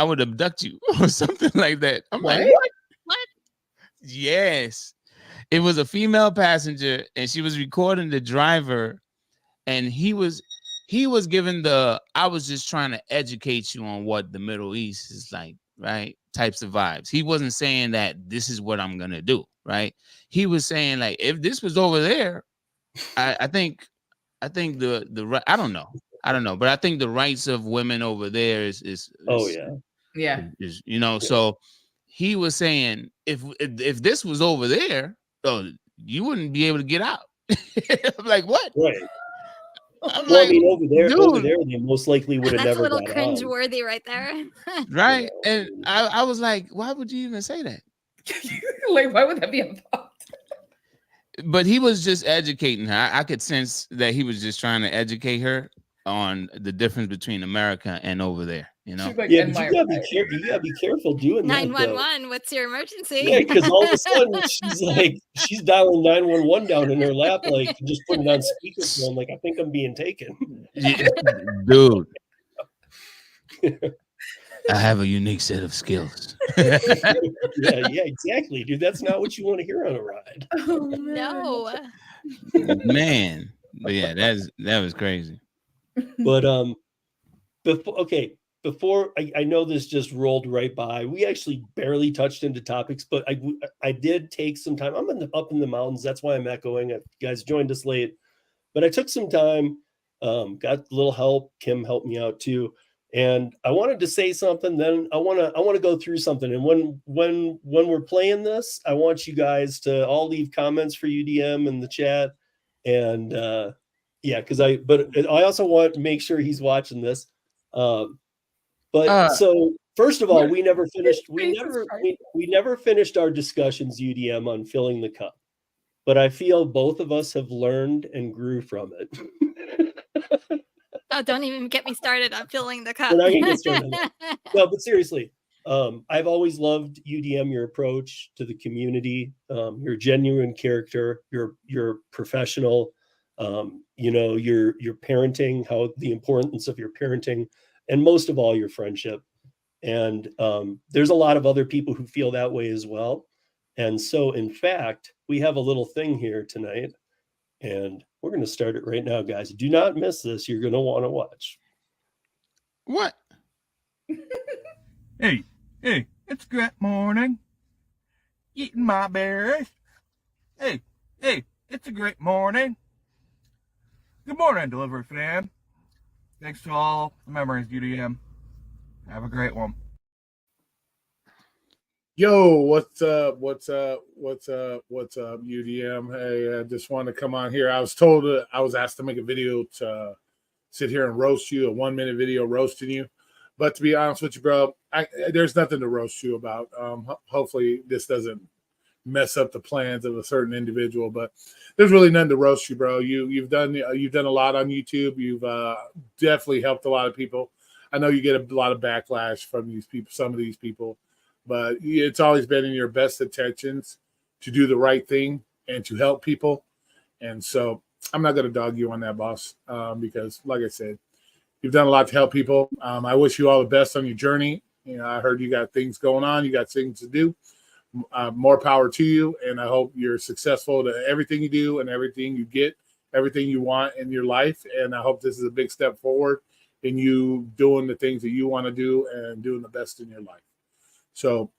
would abduct you," or something like that. I'm like, what? Yes. It was a female passenger, and she was recording the driver, and he was given I was just trying to educate you on what the Middle East is like, right? Types of vibes. He wasn't saying that this is what I'm gonna do, right? He was saying, like, if this was over there, I think the I don't know, but I think the rights of women over there is you know. So he was saying, if this was over there, you wouldn't be able to get out. I'm like, what? Right. I'm well, like, I mean, over there, dude, they most likely would have never. That's a little cringe-worthy right there. Right. And I was like, why would you even say that? Like, why would that be a thought? But he was just educating her. I could sense that he was just trying to educate her on the difference between America and over there, you know? Like, yeah, but you gotta be careful doing 911, what's your emergency? Yeah, because all of a sudden she's dialing 911 down in her lap, like just putting it on speakerphone, like I think I'm being taken. Yeah, dude. I have a unique set of skills. yeah, exactly, dude. That's not what you want to hear on a ride. Oh, no, man. But yeah, that was crazy. But before I know this just rolled right by. We actually barely touched into topics, but I did take some time. I'm up in the mountains. That's why I'm echoing. You guys joined us late, but I took some time. Got a little help. Kim helped me out too. And I wanted to say something. Then I want to go through something. And when we're playing this, I want you guys to all leave comments for UDM in the chat. And because I also want to make sure he's watching this. So first of all, we never finished. We never finished our discussions, UDM, on filling the cup. But I feel both of us have learned and grew from it. Oh, don't even get me started on filling the cup. We're not gonna get started. No, but seriously, I've always loved UDM, your approach to the community, your genuine character, your professional, your parenting, how the importance of your parenting, and most of all, your friendship. And there's a lot of other people who feel that way as well. And so, in fact, we have a little thing here tonight. And we're going to start it right now, guys. Do not miss this. You're going to want to watch. What? Hey, it's a great morning. Eating my berries. Hey, it's a great morning. Good morning, delivery fam. Thanks to all the memories, UDM. Have a great one. Yo, what's up, UDM? Hey, I just wanted to come on here. I was asked to make a video to sit here and roast you, a 1-minute video roasting you. But to be honest with you, bro, there's nothing to roast you about. Hopefully this doesn't mess up the plans of a certain individual, but there's really nothing to roast you, bro. You've done a lot on YouTube. You've definitely helped a lot of people. I know you get a lot of backlash from these people, some of these people. But it's always been in your best intentions to do the right thing and to help people. And so I'm not going to dog you on that, boss, because like I said, You've done a lot to help people. I wish you all the best on your journey. You know, I heard you got things going on. You got things to do. More power to you. And I hope you're successful to everything you do and everything you get, everything you want in your life. And I hope this is a big step forward in you doing the things that you want to do and doing the best in your life. So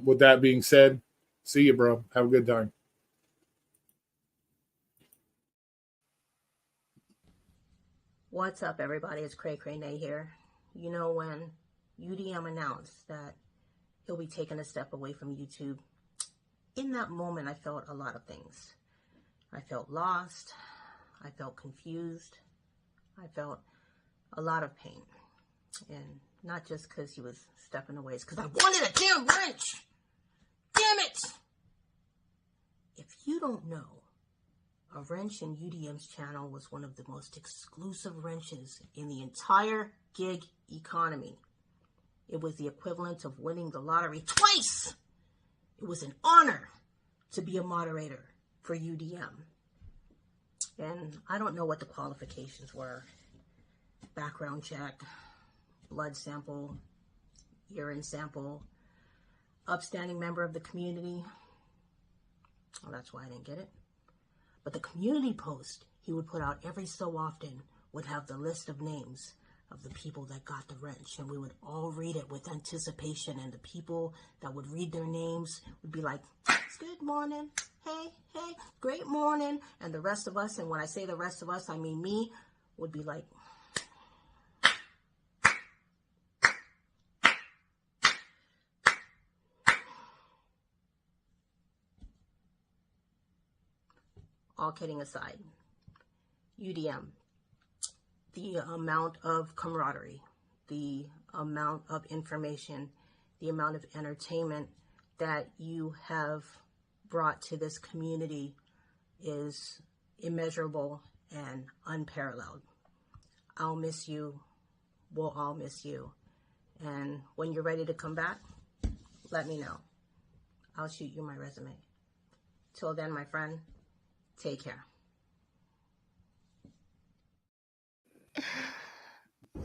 with that being said, see you, bro. Have a good time. What's up, everybody? It's Cray Cray Nay here. You know, when UDM announced that he'll be taking a step away from YouTube, in that moment, I felt a lot of things. I felt lost. I felt confused. I felt a lot of pain. And not just because he was stepping away, it's because I wanted a damn wrench. Damn it! If you don't know, a wrench in UDM's channel was one of the most exclusive wrenches in the entire gig economy. It was the equivalent of winning the lottery twice. It was an honor to be a moderator for UDM. And I don't know what the qualifications were. Background check, blood sample, urine sample, upstanding member of the community. Well, that's why I didn't get it. But the community post he would put out every so often would have the list of names of the people that got the wrench. And we would all read it with anticipation. And the people that would read their names would be like, good morning. Hey, great morning. And the rest of us, and when I say the rest of us, I mean me, would be like, all kidding aside, UDM, the amount of camaraderie, the amount of information, the amount of entertainment that you have brought to this community is immeasurable and unparalleled. I'll miss you. We'll all miss you. And when you're ready to come back, let me know. I'll shoot you my resume. Till then, my friend, take care.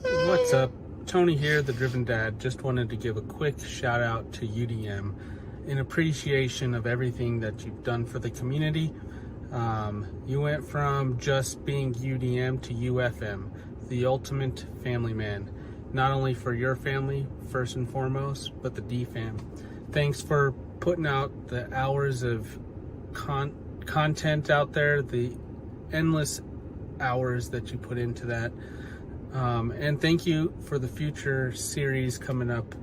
What's up? Tony here, the Driven Dad. Just wanted to give a quick shout out to UDM in appreciation of everything that you've done for the community. You went from just being UDM to UFM, the ultimate family man. Not only for your family, first and foremost, but the D fam. Thanks for putting out the hours of content out there, the endless hours that you put into that. And thank you for the future series coming up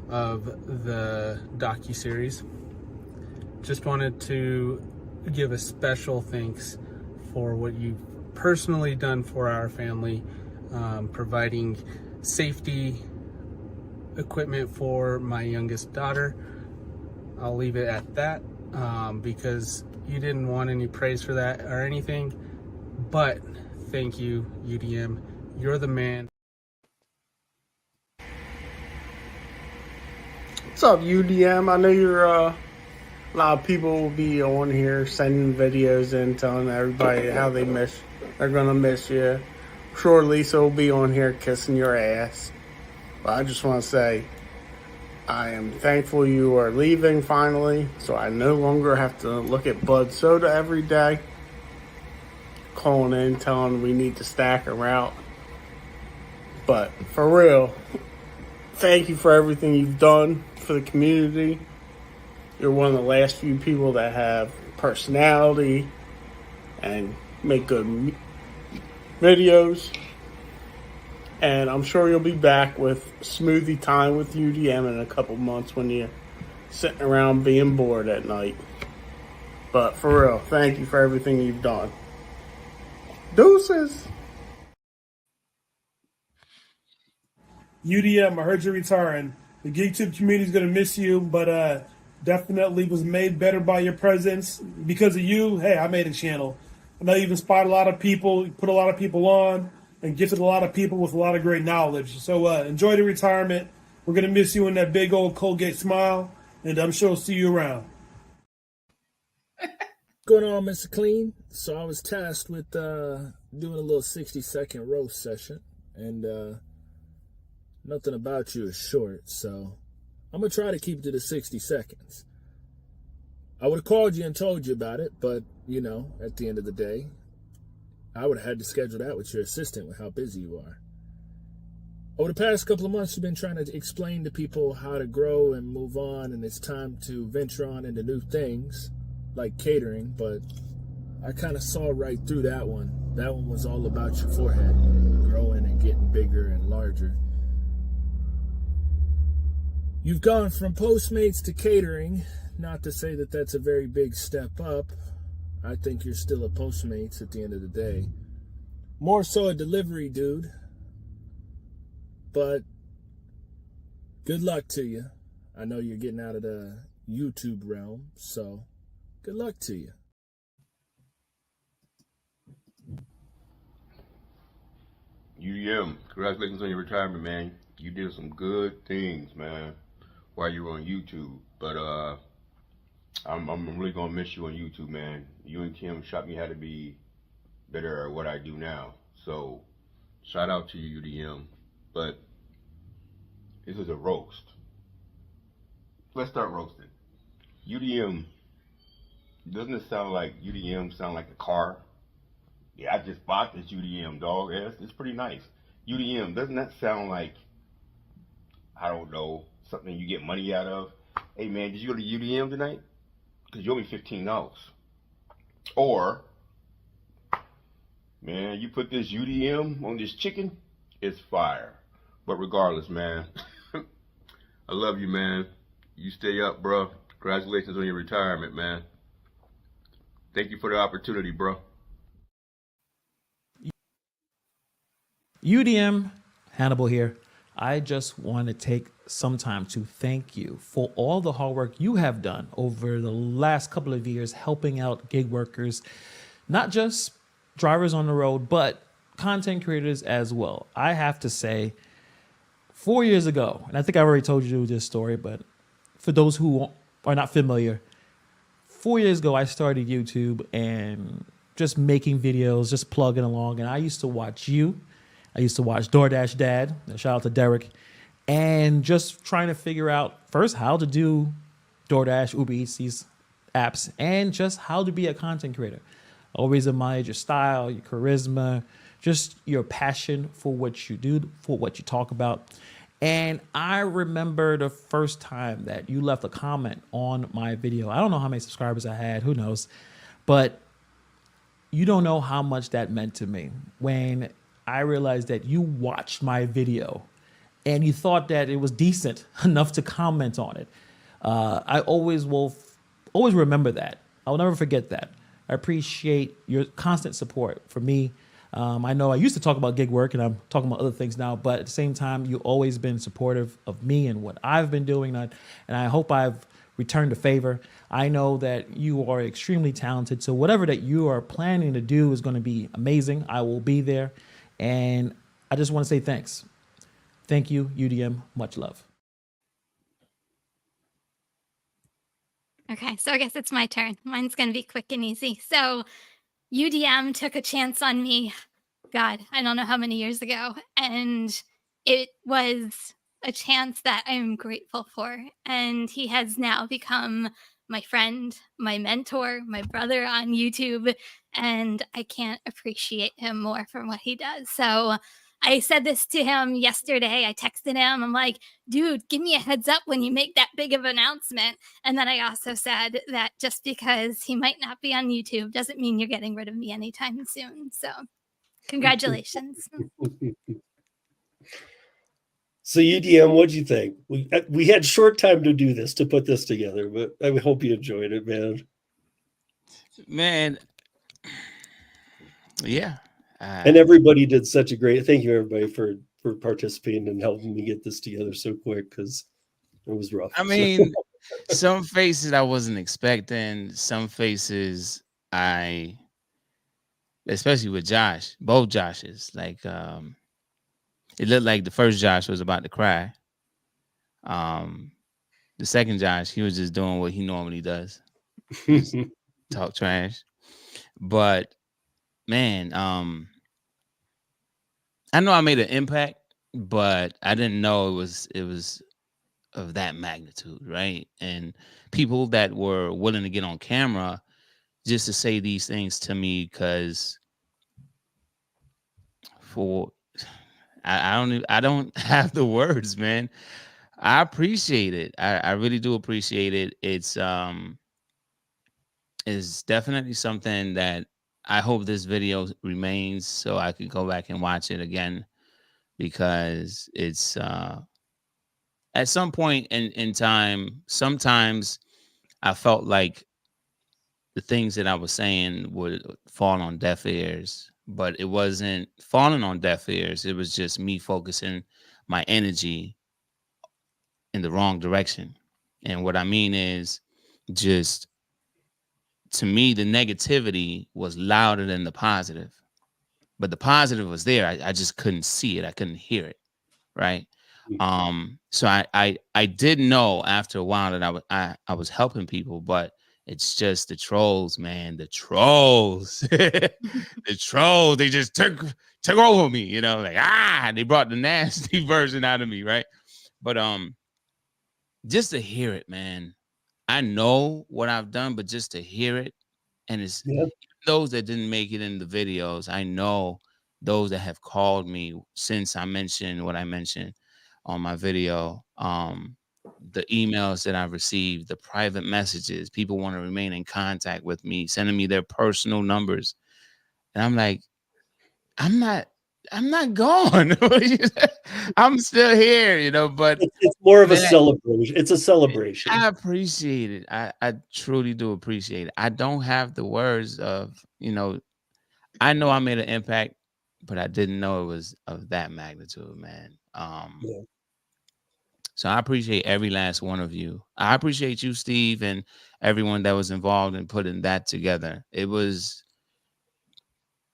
of the docu-series. Just wanted to give a special thanks for what you've personally done for our family, providing safety equipment for my youngest daughter. I'll leave it at that, because you didn't want any praise for that or anything, but thank you, UDM. You're the man. What's up, UDM? I know you're a lot of people will be on here sending videos in, telling everybody how they're gonna miss you. I'm sure Lisa will be on here kissing your ass. But I just want to say, I am thankful you are leaving finally, so I no longer have to look at Bud Soda every day, calling in, telling we need to stack a route. But for real, thank you for everything you've done for the community. You're one of the last few people that have personality and make good videos. And I'm sure you'll be back with smoothie time with UDM in a couple months when you're sitting around being bored at night. But for real, thank you for everything you've done. Deuces. UDM, I heard you're retiring. The GigTube community is going to miss you, but definitely was made better by your presence. Because of you, hey, I made a channel. I know you've inspired a lot of people, put a lot of people on, and gifted a lot of people with a lot of great knowledge. So enjoy the retirement. We're going to miss you in that big old Colgate smile, and I'm sure we'll see you around. What's going on, Mr. Clean? So I was tasked with doing a little 60-second roast session. and nothing about you is short, so I'm going to try to keep it to the 60 seconds. I would have called you and told you about it, but, you know, at the end of the day, I would have had to schedule that with your assistant with how busy you are. Over the past couple of months, you've been trying to explain to people how to grow and move on, and it's time to venture on into new things, like catering, but I kind of saw right through that one. That one was all about your forehead, growing and getting bigger and larger. You've gone from Postmates to catering. Not to say that that's a very big step up. I think you're still a Postmates at the end of the day. More so a delivery dude. But good luck to you. I know you're getting out of the YouTube realm, so good luck to you. UDM, congratulations on your retirement, man. You did some good things, man, while you were on YouTube. But I'm really gonna miss you on YouTube, man. You and Kim shot me how to be better at what I do now. So shout out to you, UDM. But this is a roast. Let's start roasting. UDM, doesn't it sound like UDM sound like a car? Yeah, I just bought this UDM, dog. Yeah, it's pretty nice. UDM, doesn't that sound like, I don't know, something you get money out of? Hey, man, did you go to UDM tonight? Because you owe me $15. Or, man, you put this UDM on this chicken, it's fire. But regardless, man, I love you, man. You stay up, bro. Congratulations on your retirement, man. Thank you for the opportunity, bro. UDM, Hannibal here. I just want to take some time to thank you for all the hard work you have done over the last couple of years helping out gig workers, not just drivers on the road, but content creators as well. I have to say, 4 years ago, and I think I already told you this story, but for those who are not familiar, 4 years ago, I started YouTube and just making videos, just plugging along. And I used to watch you. I used to watch DoorDash Dad, shout out to Derek, and just trying to figure out first how to do DoorDash, Uber Eats, these apps, and just how to be a content creator. Always admired your style, your charisma, just your passion for what you do, for what you talk about. And I remember the first time that you left a comment on my video. I don't know how many subscribers I had, who knows, but you don't know how much that meant to me when I realized that you watched my video and you thought that it was decent enough to comment on it. I always will always remember that. I'll never forget that. I appreciate your constant support for me. I know I used to talk about gig work and I'm talking about other things now, but at the same time, you've always been supportive of me and what I've been doing. And I hope I've returned the favor. I know that you are extremely talented. So whatever that you are planning to do is going to be amazing. I will be there. And I just want to say thanks. Thank you, UDM. Much love. Okay, so I guess it's my turn. Mine's going to be quick and easy. So UDM took a chance on me, God, I don't know how many years ago. And it was a chance that I'm grateful for. And he has now become my friend, my mentor, my brother on YouTube. And I can't appreciate him more for what he does. So I said this to him yesterday. I texted him. I'm like, dude, give me a heads up when you make that big of an announcement. And then I also said that just because he might not be on YouTube doesn't mean you're getting rid of me anytime soon. So congratulations. So UDM, what'd you think? We had short time to do this, to put this together, but I hope you enjoyed it, man. Man, yeah. And everybody did such a great. Thank you, everybody, for participating and helping me get this together so quick, because it was rough. I mean, some faces I wasn't expecting. Some faces especially with Josh, both Joshes, like it looked like the first Josh was about to cry. The second Josh, he was just doing what he normally does, talk trash. But man, I know I made an impact, but I didn't know it was of that magnitude, right? And people that were willing to get on camera just to say these things to me, because for I don't have the words, man. I appreciate it. I really do appreciate it. It's definitely something that I hope this video remains so I can go back and watch it again, because it's at some point in time, sometimes I felt like the things that I was saying would fall on deaf ears, but it wasn't falling on deaf ears. It was just me focusing my energy in the wrong direction. And what I mean is, just to me, the negativity was louder than the positive, but the positive was there. I just couldn't see it. I couldn't hear it. Right. So I did know after a while that I was helping people, but it's just the trolls, man. The trolls, the trolls. They just took over me. You know, like they brought the nasty version out of me, right? But just to hear it, man. I know what I've done, but just to hear it, and it's those that didn't make it in the videos. I know those that have called me since I mentioned what I mentioned on my video, the emails that I've received, the private messages, people want to remain in contact with me, sending me their personal numbers. And I'm like, I'm not gone. I'm still here, you know, but it's more of a celebration. It's a celebration. I appreciate it. I truly do appreciate it. I don't have the words of, you know, I know I made an impact, but I didn't know it was of that magnitude, man. So I appreciate every last one of you. I appreciate you, Steve, and everyone that was involved in putting that together. It was,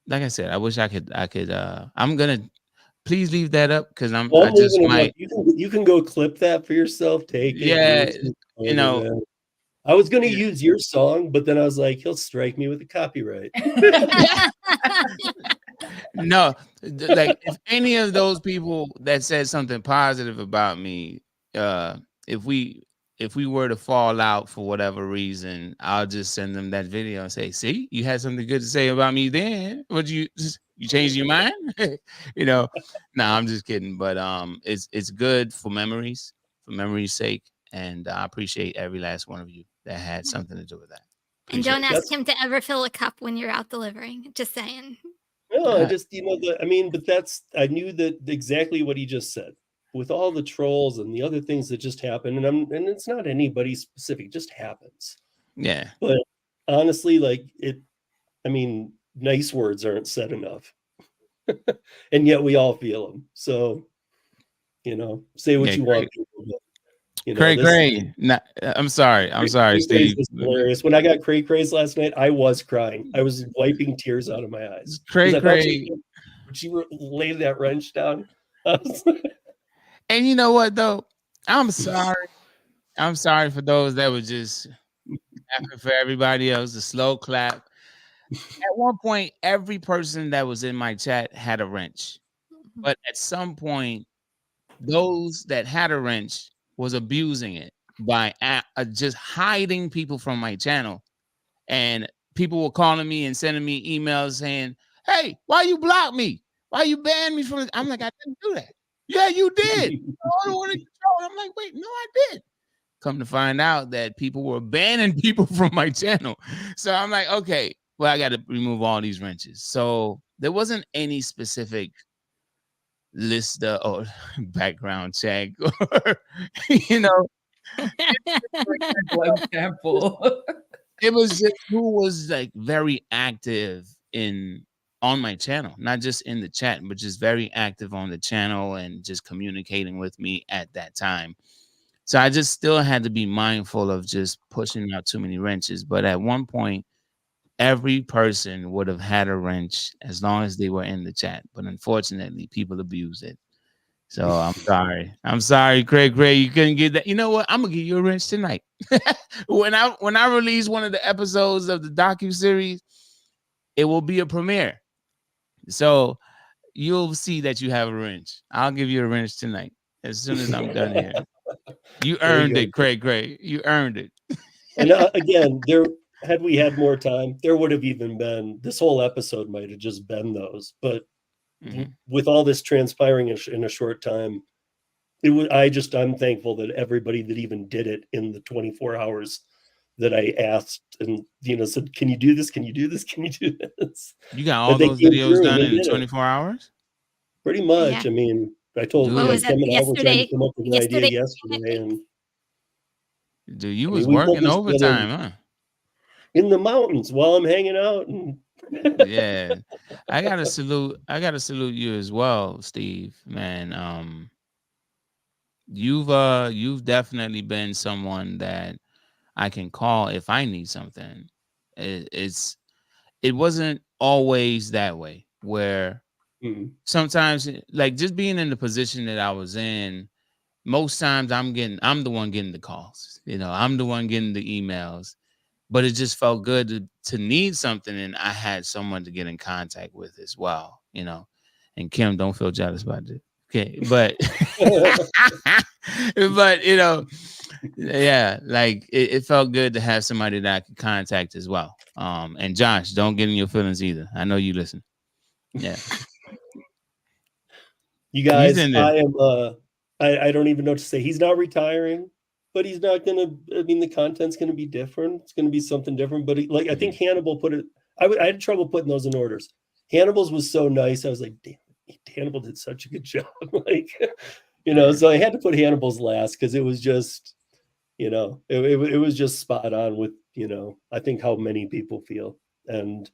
like I said, I wish I could, I'm going to, please leave that up, because I just might. You can go clip that for yourself. Take it. Yeah. You know, man. I was going to use your song, but then I was like, he'll strike me with the copyright. No, like if any of those people that said something positive about me, if we were to fall out for whatever reason, I'll just send them that video and say, see, you had something good to say about me then. Would you changed your mind? You know, no, I'm just kidding. But it's good for memory's sake. And I appreciate every last one of you that had something to do with that. And don't ask him to ever fill a cup when you're out delivering. Just saying. No, I just, but I knew that exactly what he just said, with all the trolls and the other things that just happen. And it's not anybody specific, it just happens. Yeah. But honestly, nice words aren't said enough. And yet we all feel them. So, say what you want. Cray. I'm sorry, Steve. Hilarious. When I got Cray Crays last night, I was crying. I was wiping tears out of my eyes. Cray. She laid that wrench down. And you know what though? I'm sorry. I'm sorry for those that were just clapping for everybody else. A slow clap. At one point, every person that was in my chat had a wrench, but at some point, those that had a wrench was abusing it by just hiding people from my channel. And people were calling me and sending me emails saying, hey, why you block me? Why you ban me from it? I'm like, I didn't do that. Yeah, you did. I'm like, wait, no, I did. Come to find out that people were banning people from my channel. So I'm like, okay, well, I got to remove all these wrenches. So there wasn't any specific list or background check or example. It was just who was like very active on my channel, not just in the chat, but just very active on the channel and just communicating with me at that time. So I just still had to be mindful of just pushing out too many wrenches. But at one point, every person would have had a wrench as long as they were in the chat. But unfortunately, people abused it. So I'm sorry. I'm sorry, Craig. You couldn't get that. You know what? I'm gonna give you a wrench tonight. When I release one of the episodes of the docu-series, it will be a premiere. So, you'll see that you have a wrench. I'll give you a wrench tonight as soon as I'm done here. You earned it, Craig. You earned it. And again, had we had more time, there would have even been, this whole episode might have just been those. But with all this transpiring in a short time, I'm thankful that everybody that even did it in the 24 hours that I asked and, said, can you do this? Can you do this? Can you do this? You got all those videos done in 24 hours? Pretty much. Yeah. I mean, I told What was Kim it? and I were trying to come up with an idea Yesterday. yesterday. And dude, you was working overtime, huh? In the mountains while I'm hanging out. And yeah. I gotta salute you as well, Steve, man. You've definitely been someone that I can call if I need something. It wasn't always that way, where sometimes, like, just being in the position that I was in, most times I'm the one getting the calls, I'm the one getting the emails, but it just felt good to need something, and I had someone to get in contact with as well, and Kim, don't feel jealous about this. Okay, but but yeah, like it felt good to have somebody that I could contact as well. And Josh, don't get in your feelings either. I know you listen. Yeah. You guys, I am I don't even know what to say. He's not retiring, but he's not gonna, the content's gonna be different. It's gonna be something different. But I think Hannibal put it, I had trouble putting those in orders. Hannibal's was so nice. I was like, damn, Hannibal did such a good job. So I had to put Hannibal's last because it was just, it was just spot on with, I think how many people feel. And,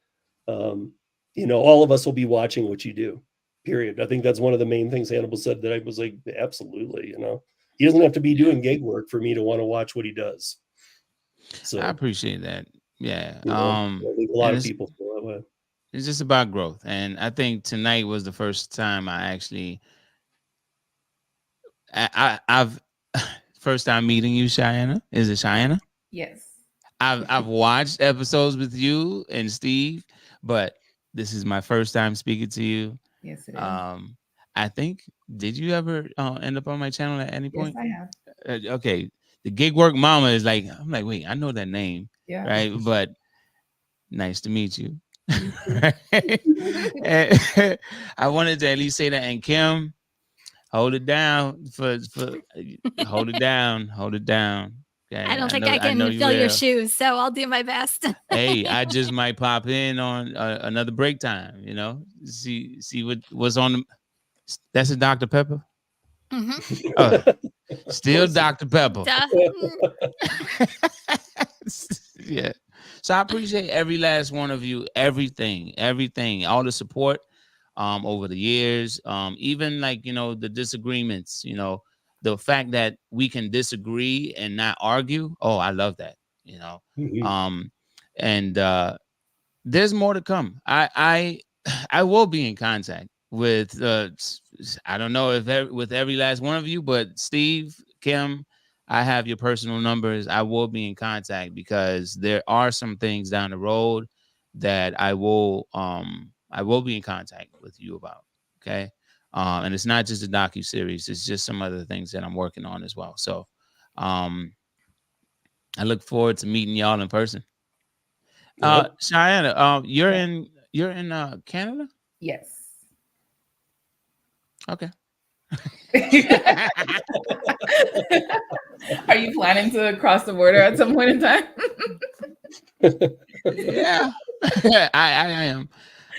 all of us will be watching what you do, period. I think that's one of the main things Hannibal said that I was like, absolutely, he doesn't have to be doing gig work for me to want to watch what he does. So I appreciate that. Yeah. I think a lot of people feel that way. It's just about growth. And I think tonight was the first time I've first time meeting you, Cheyenne. Is it Cheyenne? Yes. I've watched episodes with you and Steve, but this is my first time speaking to you. Yes, it is. I think, did you ever end up on my channel at any point? Yes, I have. Okay. The Gig Work Mama is like, I'm like, wait, I know that name. Yeah. Right. But nice to meet you. I wanted to at least say that. And Kim, hold it down hold it down. Okay? I don't think I can fill your shoes, so I'll do my best. Hey, I just might pop in on another break time, see what's on the. That's a Dr. Pepper. Still Dr. Pepper. Yeah. So I appreciate every last one of you, everything, all the support over the years, even the disagreements, the fact that we can disagree and not argue. Oh, I love that, and there's more to come. I will be in contact with I don't know if with every last one of you, but Steve, Kim, I have your personal numbers. I will be in contact because there are some things down the road that I will be in contact with you about. Okay. And it's not just a docu-series, it's just some other things that I'm working on as well. So I look forward to meeting y'all in person. Cheyenne, you're in Canada? Yes. Okay. Are you planning to cross the border at some point in time? Yeah.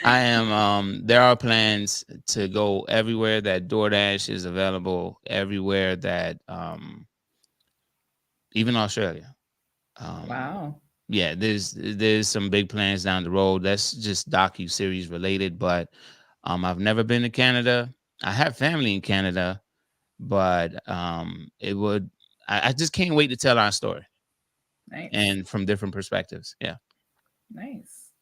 I am. There are plans to go everywhere that DoorDash is available, everywhere that even Australia. Wow. Yeah, there's some big plans down the road. That's just docu-series related, but I've never been to Canada. I have family in Canada, but I just can't wait to tell our story. Nice. And from different perspectives. Yeah. Nice.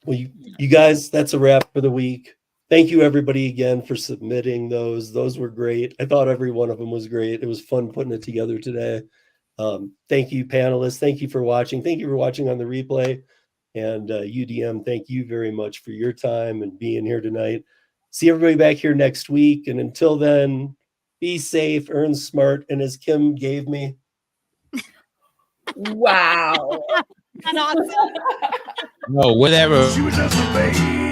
Well, you guys, that's a wrap for the week. Thank you, everybody, again, for submitting those. Those were great. I thought every one of them was great. It was fun putting it together today. Thank you, panelists. Thank you for watching. Thank you for watching on the replay. And UDM, thank you very much for your time and being here tonight. see everybody back here next week. And until then, be safe, earn smart. And as Kim gave me. Wow. That's awesome. No, whatever. She was just a baby.